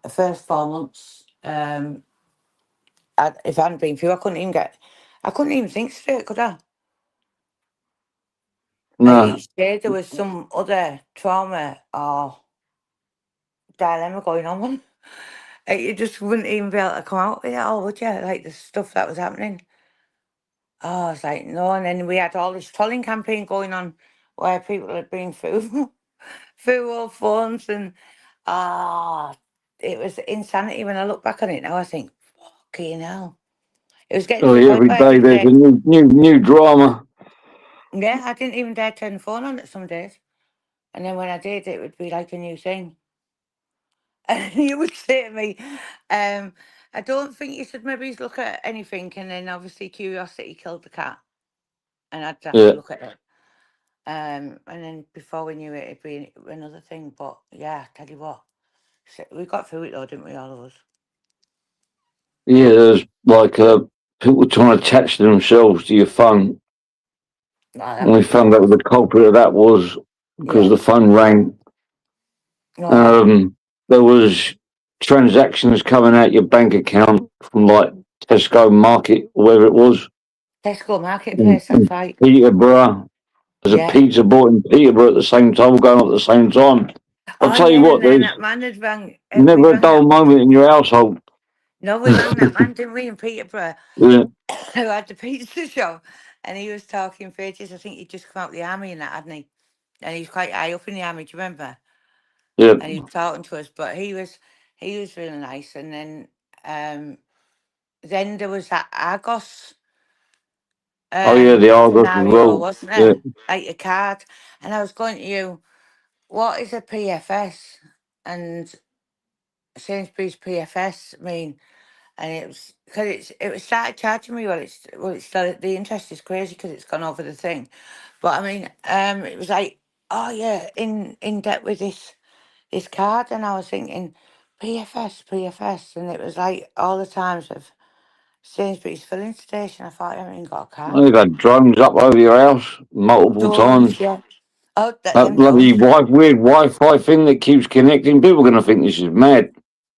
Speaker 5: the first 4 months, if I hadn't been through, I couldn't even think straight, could I? Like
Speaker 1: No.
Speaker 5: each day there was some other trauma or dilemma going on. Like, you just wouldn't even be able to come out with it all, would you? Like the stuff that was happening. Oh, it's like no, and then we had all this trolling campaign going on where people had been through through all phones and it was insanity. When I look back on it now, I think, fucking hell. It was getting to
Speaker 1: Oh,
Speaker 5: the
Speaker 1: yeah,
Speaker 5: point
Speaker 1: every
Speaker 5: where I
Speaker 1: day
Speaker 5: didn't
Speaker 1: there's
Speaker 5: dare.
Speaker 1: a new drama.
Speaker 5: Yeah, I didn't even dare turn the phone on at some days. And then when I did, it would be like a new thing. And you would say to me, I don't think you should maybe look at anything. And then obviously curiosity killed the cat. And I'd have to
Speaker 1: Yeah.
Speaker 5: look at it. And then before we knew it, it'd be another thing. But yeah, I tell you what, we got through it though, didn't we, all of us?
Speaker 1: Yeah, there's like people trying to attach themselves to your phone.
Speaker 5: No,
Speaker 1: And
Speaker 5: that
Speaker 1: we
Speaker 5: was
Speaker 1: found out
Speaker 5: bad.
Speaker 1: what the culprit of that was because
Speaker 5: Yeah.
Speaker 1: the phone rang.
Speaker 5: No,
Speaker 1: There was transactions coming out your bank account from like Tesco Market, or wherever it was,
Speaker 5: Tesco
Speaker 1: in,
Speaker 5: Marketplace, that's
Speaker 1: in
Speaker 5: right.
Speaker 1: Peterborough. There's a
Speaker 5: Yeah.
Speaker 1: pizza bought in Peterborough at the same time, going on at the same time. I'll
Speaker 5: Oh
Speaker 1: tell you
Speaker 5: yeah,
Speaker 1: what,
Speaker 5: and then
Speaker 1: there's
Speaker 5: that man had rang. We
Speaker 1: never a
Speaker 5: rang
Speaker 1: dull
Speaker 5: that.
Speaker 1: moment in your household.
Speaker 5: No, we rang that man, didn't we, in Peterborough,
Speaker 1: Yeah,
Speaker 5: who had the pizza shop, and he was talking for ages. I think he'd just come out of the army and that, hadn't he? And he was quite high up in the army. Do you remember?
Speaker 1: yeah.
Speaker 5: And he was talking to us, but he was really nice. And then there was that Argos
Speaker 1: Oh yeah, the Argos as
Speaker 5: scenario,
Speaker 1: well.
Speaker 5: wasn't
Speaker 1: Yeah.
Speaker 5: there? Like a card, and I was going to you, what is a PFS? And Sainsbury's PFS mean? And it was because it was started charging me. It's still, the interest is crazy because it's gone over the thing. But I mean, it was like, oh yeah, in debt with this card, and I was thinking PFS, and it was like all the times of Sainsbury's filling station. I thought I haven't even got a card.
Speaker 1: They've had drones up over your house multiple
Speaker 5: Drones,
Speaker 1: times.
Speaker 5: yeah. Oh,
Speaker 1: That
Speaker 5: them
Speaker 1: bloody
Speaker 5: drones.
Speaker 1: weird Wi-Fi thing that keeps connecting. People are going to think this is mad.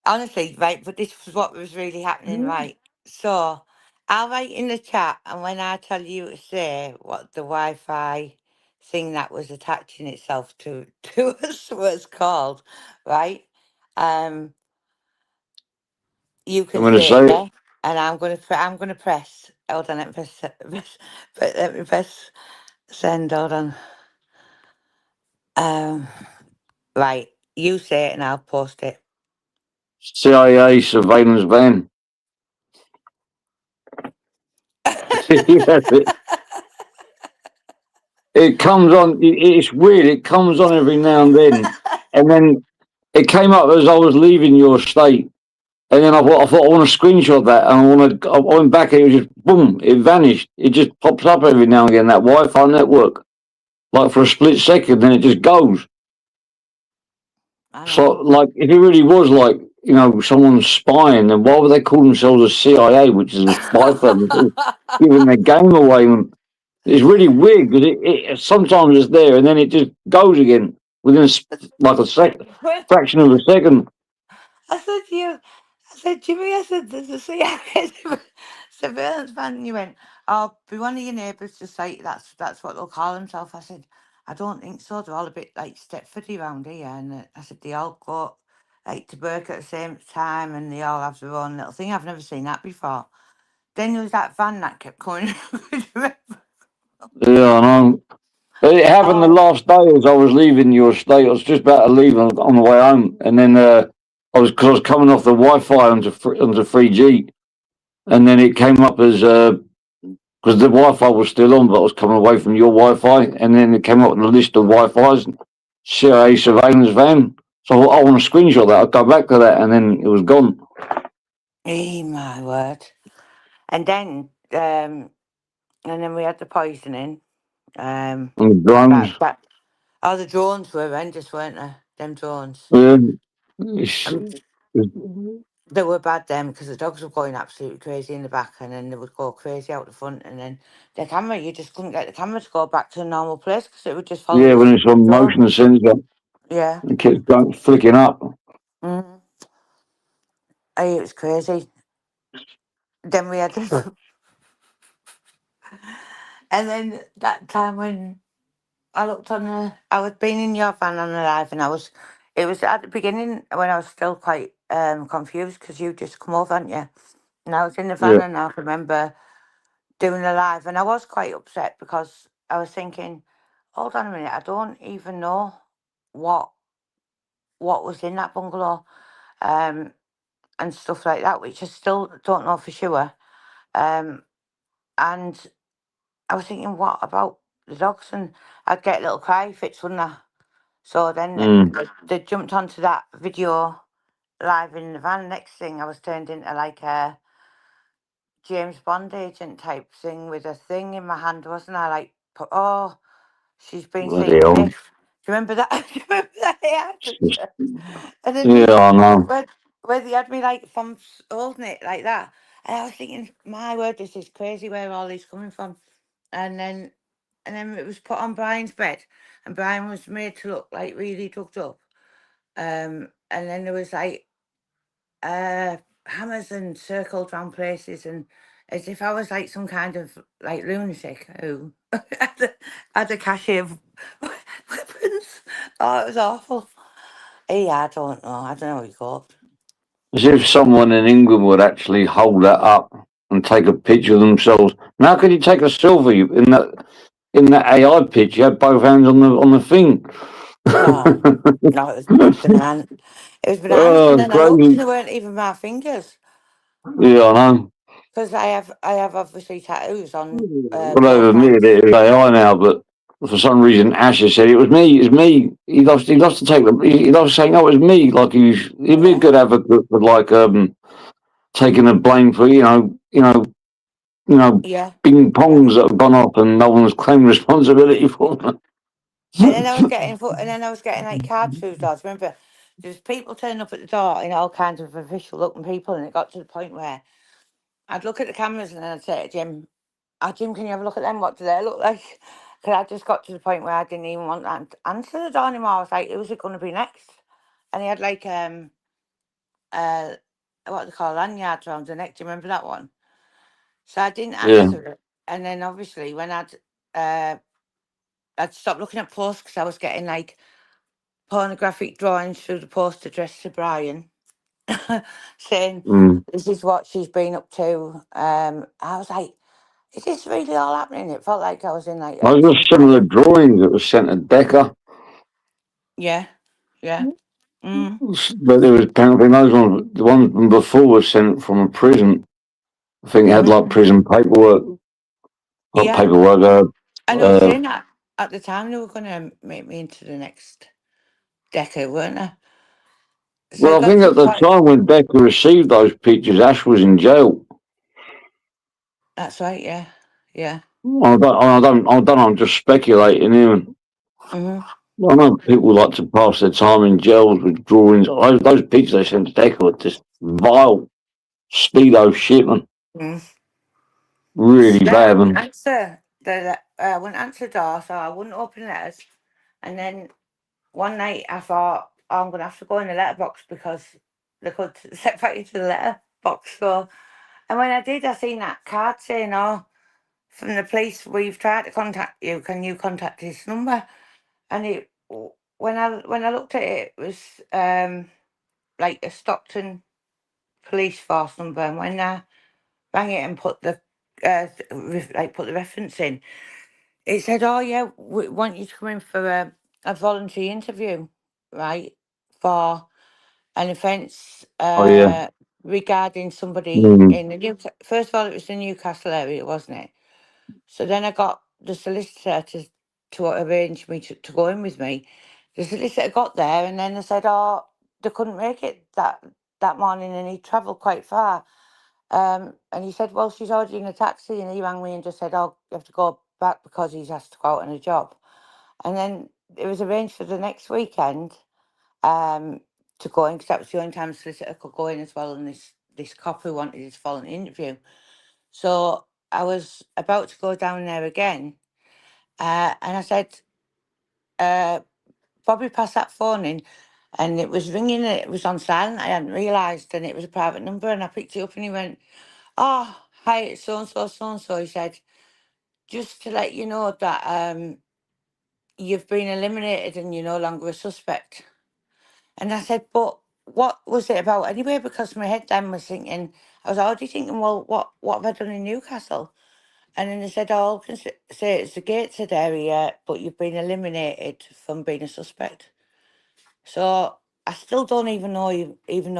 Speaker 5: Honestly, right, but this was what was really happening, right? So I'll write in the chat, and when I tell you to say what the Wi-Fi thing that was attaching itself to to us was called, right? Um, you
Speaker 1: I'm
Speaker 5: can
Speaker 1: going to
Speaker 5: say it,
Speaker 1: say it.
Speaker 5: yeah, and I'm gonna press. Hold on, let me let me press send. Hold on. Um, right, you say it, and I'll post it.
Speaker 1: CIA surveillance van. That's it. It comes on. It's weird. It comes on every now and then it came up as I was leaving your state, and then I thought I want to screenshot that, and I went back, and it was just boom. It vanished. It just pops up every now and again. That Wi-Fi network, like for a split second, then it just goes.
Speaker 5: I
Speaker 1: So,
Speaker 5: know.
Speaker 1: like, if it really was like someone spying, then why would they call themselves a CIA, which is a spy firm, giving their game away? It's really weird because it sometimes it's there and then it just goes again within like fraction of a second.
Speaker 5: I said to you, I said, Jimmy, I said, there's a CIA surveillance van. And you went, oh, be one of your neighbours to say that's what they'll call themselves. I said, I don't think so. They're all a bit like Stepfordy around here. And I said, they all go like to work at the same time, and they all have their own little thing. I've never seen that before. Then there was that van that kept coming.
Speaker 1: Yeah, I know. It happened the
Speaker 5: Oh,
Speaker 1: last day as I was leaving your estate. I was just about to leave on the way home, and then because I was coming off the Wi-Fi onto 3G, and then it came up as because the Wi-Fi was still on, but I was coming away from your Wi-Fi, and then it came up on the list of Wi-Fi's, CIA surveillance van. So I thought, I want to screenshot that. I'll go back to that, and then it was gone.
Speaker 5: my word! And then we had the poisoning.
Speaker 1: And the drones.
Speaker 5: But oh, the drones were horrendous, weren't they? Them drones.
Speaker 1: It's-
Speaker 5: Um, they were bad then because the dogs were going absolutely crazy in the back, and then they would go crazy out the front, and then the camera, you just couldn't get the camera to go back to a normal place because it would just follow
Speaker 1: yeah,
Speaker 5: the
Speaker 1: when it's on
Speaker 5: drone.
Speaker 1: motion sensor,
Speaker 5: Yeah.
Speaker 1: it keeps going flicking up.
Speaker 5: Mm. It was crazy. Then we had and then that time when I looked I was been in your van on the live, and it was at the beginning when I was still quite confused because you just come over, hadn't you? And I was in the van,
Speaker 1: Yeah.
Speaker 5: and I remember doing a live, and I was quite upset because I was thinking, hold on a minute, I don't even know what was in that bungalow, and stuff like that, which I still don't know for sure. And I was thinking, what about the dogs? And I'd get little cry fits, wouldn't I? So then they jumped onto that video live in the van. Next thing, I was turned into like a James Bond agent type thing with a thing in my hand, wasn't I? Like, oh, she's been
Speaker 1: Bloody
Speaker 5: seeing
Speaker 1: hell.
Speaker 5: this. Do you remember that? Do you remember that? Yeah. And then
Speaker 1: Yeah, I know.
Speaker 5: where they had me like from holding it like that. And I was thinking, my word, this is crazy where all these coming from. And then it was put on Brian's bed, and Brian was made to look like really drugged up. And then there was like hammers and circled round places, and as if I was like some kind of like lunatic who had a cache of weapons. Oh, it was awful. Yeah, I don't know. I don't know what you call it.
Speaker 1: As if someone in England would actually hold that up and take a picture of themselves. Now, how could you take a selfie in that AI picture? You had both hands on the thing.
Speaker 5: No, no, it was bananas. It was bananas, and
Speaker 1: Oh,
Speaker 5: then I looked, and
Speaker 1: crazy.
Speaker 5: they weren't even my fingers.
Speaker 1: Yeah, I know.
Speaker 5: Because I have obviously tattoos on
Speaker 1: Well, I've
Speaker 5: both
Speaker 1: admitted
Speaker 5: hands.
Speaker 1: it is AI now, but for some reason, Asher said it was me. It's me. He loves to take the. He loves saying, "Oh, it was me." Like he'd be a
Speaker 5: Yeah,
Speaker 1: good advocate for like taking the blame for
Speaker 5: yeah,
Speaker 1: ping
Speaker 5: yeah.
Speaker 1: pongs that have gone off and no one's claimed responsibility for them.
Speaker 5: And then I was getting like card through doors. Remember, there's people turning up at the door in all kinds of official looking people, and it got to the point where I'd look at the cameras and then I'd say to Jim, "Oh, Jim, can you have a look at them? What do they look like?" Because I just got to the point where I didn't even want to answer the door anymore. I was like, "Who's it going to be next?" And he had like what they call lanyards around the neck. Do you remember that one? So I didn't
Speaker 1: Yeah.
Speaker 5: answer it. And then obviously when I'd stopped looking at posts because I was getting like pornographic drawings through the post addressed to Brian, saying
Speaker 1: Mm.
Speaker 5: this is what she's been up to. I was like, is this really all happening? It felt like I was in like
Speaker 1: Those were
Speaker 5: some
Speaker 1: some of
Speaker 5: kind
Speaker 1: the
Speaker 5: of
Speaker 1: drawings that were sent to Decca,
Speaker 5: yeah. Mm,
Speaker 1: but there was apparently those ones. The ones from before were sent from a prison. I think it had like
Speaker 5: mm,
Speaker 1: prison paperwork, not
Speaker 5: yeah.
Speaker 1: paperwork.
Speaker 5: And I was saying that at the time they were going to make me into the next decade, weren't they? So it
Speaker 1: Well, I
Speaker 5: got
Speaker 1: think
Speaker 5: to
Speaker 1: at
Speaker 5: the
Speaker 1: the
Speaker 5: point.
Speaker 1: time when Decca received those pictures, Ash was in jail.
Speaker 5: That's right. Yeah. Yeah.
Speaker 1: I don't know. I'm just speculating here.
Speaker 5: Hmm.
Speaker 1: I know people like to pass their time in jails with drawings. Those pictures they sent to Decca were just vile, speedo shit, man.
Speaker 5: Mm.
Speaker 1: Really
Speaker 5: Then I
Speaker 1: bad,
Speaker 5: wouldn't
Speaker 1: man.
Speaker 5: answer I wouldn't answer the door, so I wouldn't open letters. And then one night I thought, oh, I'm gonna have to go in the letterbox because they could set back into the letterbox. So, and when I did, I seen that card saying, "Oh, from the police, we've tried to contact you. Can you contact this number?" And when I looked at it, it was like a Stockton police force number, and when I rang it and put the put the reference in, it said, "Oh yeah, we want you to come in for a voluntary interview, right, for an offence
Speaker 1: Oh yeah.
Speaker 5: regarding somebody
Speaker 1: Mm.
Speaker 5: in the First of all, it was the Newcastle area, wasn't it? So then I got the solicitor to arrange me to go in with me. The solicitor got there, and then they said, "Oh, they couldn't make it that morning, and he travelled quite far." And he said, "Well, she's already in a taxi," and he rang me and just said, "Oh, you have to go back because he's has to go out on a job." And then it was arranged for the next weekend to go in, because that was the only time the solicitor could go in as well, and this cop who wanted his following interview. So I was about to go down there again, and I said, "Bobby, pass that phone in." And it was ringing, and it was on silent. I hadn't realised, and it was a private number. And I picked it up, and he went, "Oh, hi, it's so and so, so and so." He said, "Just to let you know that you've been eliminated and you're no longer a suspect." And I said, "But what was it about anyway?" Because my head then was thinking, I was already thinking, well, what have I done in Newcastle? And then they said, "Oh, I can say it's the Gateshead area, but you've been eliminated from being a suspect." So I still don't even know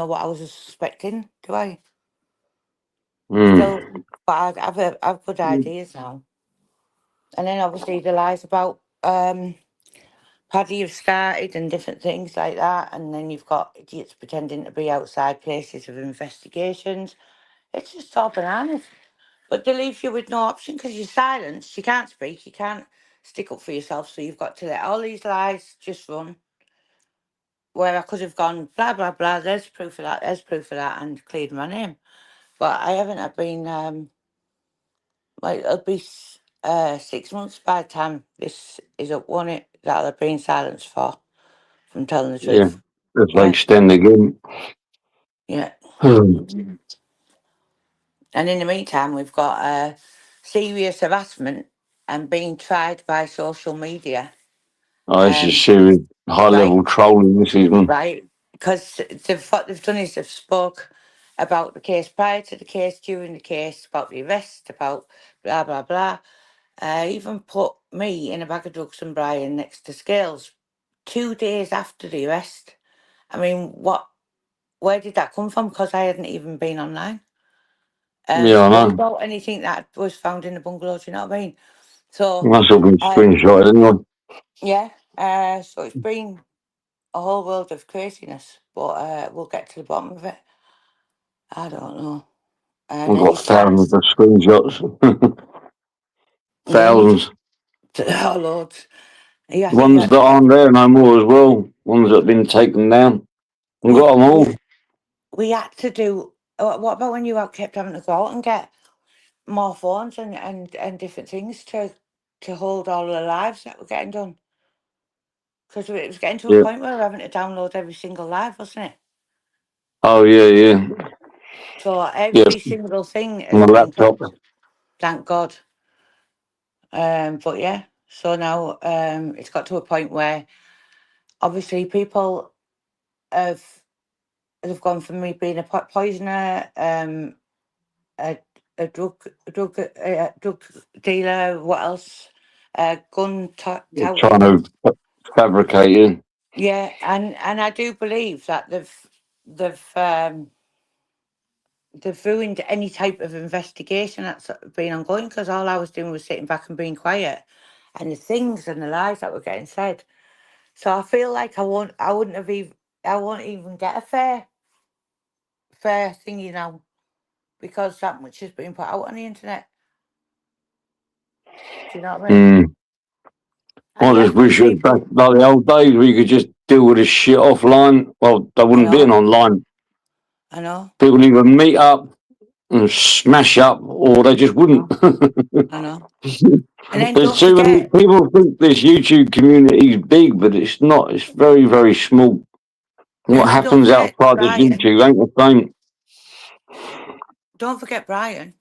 Speaker 5: what I was suspecting, do I? Still,
Speaker 1: Mm.
Speaker 5: but I've good ideas now. And then obviously the lies about Paddy have started and different things like that, and then you've got idiots pretending to be outside places of investigations. It's just all bananas. But they leave you with no option because you're silenced. You can't speak. You can't stick up for yourself. So you've got to let all these lies just run. Where I could have gone blah blah blah. There's proof of that. There's proof of that, and cleared my name. But I haven't. I've been it'll be 6 months by the time this is up, won't it? That I've been silenced for, from telling the
Speaker 1: Yeah.
Speaker 5: truth.
Speaker 1: If they
Speaker 5: Yeah,
Speaker 1: extend again.
Speaker 5: yeah.
Speaker 1: Oh,
Speaker 5: And in the meantime, we've got serious harassment and being tried by social media.
Speaker 1: this is
Speaker 5: Um,
Speaker 1: serious high
Speaker 5: right,
Speaker 1: level trolling this evening.
Speaker 5: right. Because what they've done is they've spoke about the case prior to the case, during the case, about the arrest, about blah blah blah. Even put me in a bag of drugs and Brian next to Scales 2 days after the arrest. I mean, where did that come from? Because I hadn't even been online.
Speaker 1: Yeah, I
Speaker 5: Or
Speaker 1: know.
Speaker 5: about anything that was found in the bungalow, do you know what I mean? So,
Speaker 1: That's all been
Speaker 5: um,
Speaker 1: screenshotted anyway.
Speaker 5: yeah, so it's been a whole world of craziness, but we'll get to the bottom of it. I don't know. And
Speaker 1: We've
Speaker 5: then you
Speaker 1: got
Speaker 5: start,
Speaker 1: thousands of screenshots.
Speaker 5: yeah,
Speaker 1: Thousands.
Speaker 5: oh Lord, yeah, I think
Speaker 1: Ones that aren't there no more as well. Ones that have been taken down. We've got them all.
Speaker 5: we had to do. What about when you kept having to go out and get more phones and different things to hold all the lives that were getting done? Because it was getting to a
Speaker 1: Yeah.
Speaker 5: point where we were having to download every single live, wasn't it?
Speaker 1: Oh, yeah, yeah.
Speaker 5: So
Speaker 1: Yeah,
Speaker 5: every single thing
Speaker 1: on
Speaker 5: has
Speaker 1: the
Speaker 5: been
Speaker 1: laptop.
Speaker 5: kept, thank God. But yeah, so now it's got to a point where obviously people have gone from me being a poisoner, a drug dealer, what else? Gun
Speaker 1: Trying
Speaker 5: touting.
Speaker 1: to fabricate it.
Speaker 5: Yeah, and I do believe that they've ruined any type of investigation that's been ongoing, because all I was doing was sitting back and being quiet, and the things and the lies that were getting said. So I feel like I won't even get a fair thing, because that much has been put out on the internet. Do you know what I mean?
Speaker 1: Mm.
Speaker 5: And
Speaker 1: I
Speaker 5: the
Speaker 1: just
Speaker 5: average
Speaker 1: wish it back
Speaker 5: people,
Speaker 1: like the old days where you could just deal with this shit offline. Well, they
Speaker 5: I
Speaker 1: wouldn't be an
Speaker 5: know,
Speaker 1: online.
Speaker 5: I know,
Speaker 1: People either meet up and smash up, or they just
Speaker 5: I
Speaker 1: wouldn't.
Speaker 5: know, I know. And then
Speaker 1: There's
Speaker 5: don't
Speaker 1: too many
Speaker 5: forget,
Speaker 1: people think this YouTube community is big, but it's not. It's very, very small.
Speaker 5: and
Speaker 1: What
Speaker 5: then
Speaker 1: happens outside this YouTube ain't the same.
Speaker 5: Don't forget Brian.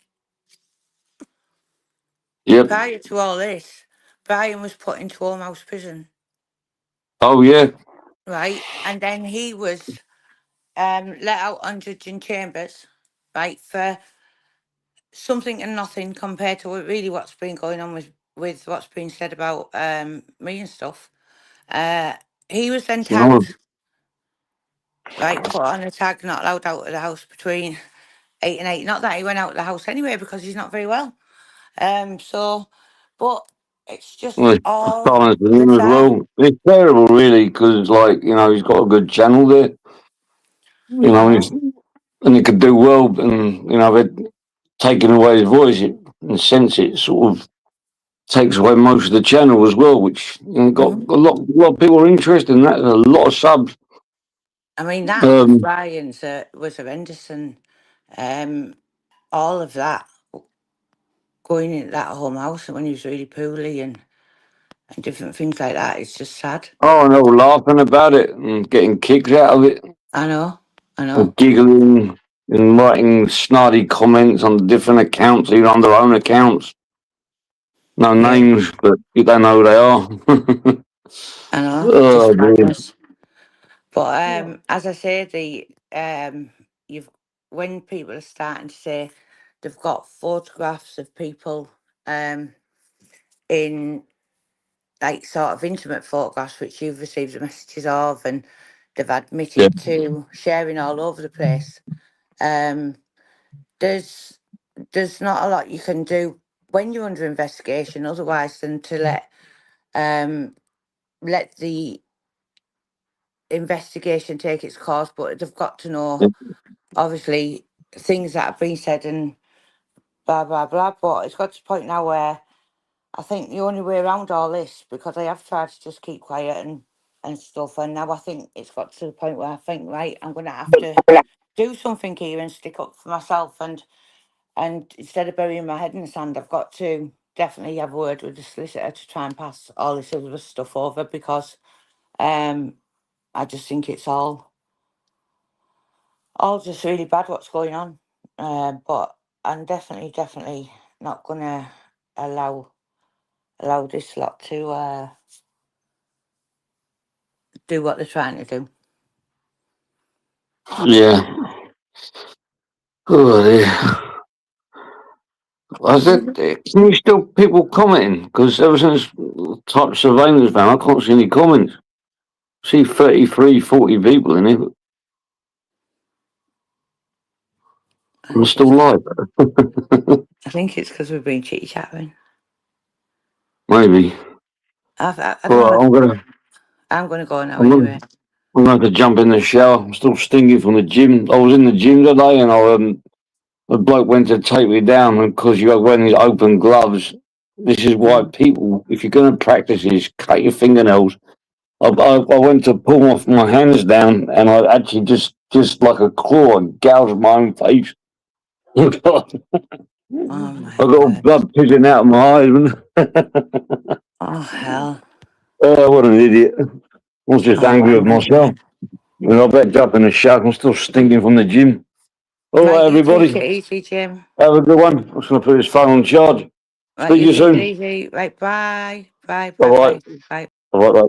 Speaker 1: Yep.
Speaker 5: Prior to all this, Brian was put into home house prison,
Speaker 1: Oh yeah.
Speaker 5: right? And then he was let out on Judge and Chambers, right, for something and nothing compared to really what's been going on with what's been said about me and stuff. He was then
Speaker 1: You know,
Speaker 5: tagged, right, put on a tag, not allowed out of the house between 8 and 8. Not that he went out of the house anyway because he's not very well. So, but it's just
Speaker 1: well, it's
Speaker 5: all
Speaker 1: silence to
Speaker 5: the
Speaker 1: him as
Speaker 5: time.
Speaker 1: well. It's terrible, really, because, like, you know, he's got a good channel there. You know, and he could do well, and, you know, they're taking away his voice, in a sense, it sort of takes away most of the channel as well, which, you know, got
Speaker 5: Mhm.
Speaker 1: a lot of people are interested in that. There's a lot of subs.
Speaker 5: I mean, that
Speaker 1: Um,
Speaker 5: Ryan's was horrendous, and all of that going into that home house when he was really poorly and different things like that. It's just sad.
Speaker 1: oh, and they were laughing about it and getting kicks out of it,
Speaker 5: I know.
Speaker 1: and giggling and writing snarty comments on different accounts, even on their own accounts. No
Speaker 5: Yeah,
Speaker 1: names, but you don't know who they are.
Speaker 5: I know.
Speaker 1: Oh,
Speaker 5: Just
Speaker 1: dear.
Speaker 5: madness. But as I say, you've when people are starting to say they've got photographs of people in like sort of intimate photographs which you've received the messages of, and they've
Speaker 1: Yeah.
Speaker 5: admitted to sharing all over the place. There's not a lot you can do when you're under investigation otherwise than to let the investigation take its course, but they've got to know obviously things that have been said and blah blah blah. But it's got to the point now where I think the only way around all this, because I have tried to just keep quiet and stuff, and now I think it's got to the point where I think, right, I'm gonna have to do something here and stick up for myself, and instead of burying my head in the sand, I've got to definitely have a word with the solicitor to try and pass all this other stuff over, because I just think it's all just really bad what's going on. But I'm definitely not gonna allow this lot to do what they're trying to do.
Speaker 1: Yeah. Oh, dear. I said, can you still people commenting? Because ever since type surveillance van, I can't see any comments. See 33, 40 people in it. I'm still live.
Speaker 5: I think it's because we've been chitty chatting.
Speaker 1: Maybe.
Speaker 5: I don't
Speaker 1: Well,
Speaker 5: know. I'm gonna go now
Speaker 1: I'm
Speaker 5: anyway.
Speaker 1: gonna have to jump in the shower. I'm still stinking from the gym. I was in the gym today, and the bloke went to take me down, and because you got wearing these open gloves, this is why people, if you're going to practice this, cut your fingernails. I went to pull my hands down, and I actually just like a claw and gouged my own face. I got
Speaker 5: Oh my word.
Speaker 1: blood pigeon out of my eyes.
Speaker 5: Oh hell.
Speaker 1: Oh, what an idiot! I was just
Speaker 5: Oh, what
Speaker 1: angry
Speaker 5: a
Speaker 1: with myself.
Speaker 5: nightmare.
Speaker 1: And I better jump in the shower. I'm still stinking from the gym. All
Speaker 5: Right,
Speaker 1: right,
Speaker 5: you
Speaker 1: everybody.
Speaker 5: take it easy, Jim.
Speaker 1: Have a good one. I'm just going to put this phone on charge.
Speaker 5: Right,
Speaker 1: Speak to
Speaker 5: you
Speaker 1: you
Speaker 5: take it
Speaker 1: soon.
Speaker 5: easy. Right, bye. Bye,
Speaker 1: Bye
Speaker 5: bye,
Speaker 1: bye.
Speaker 5: bye, bye.
Speaker 1: Bye bye.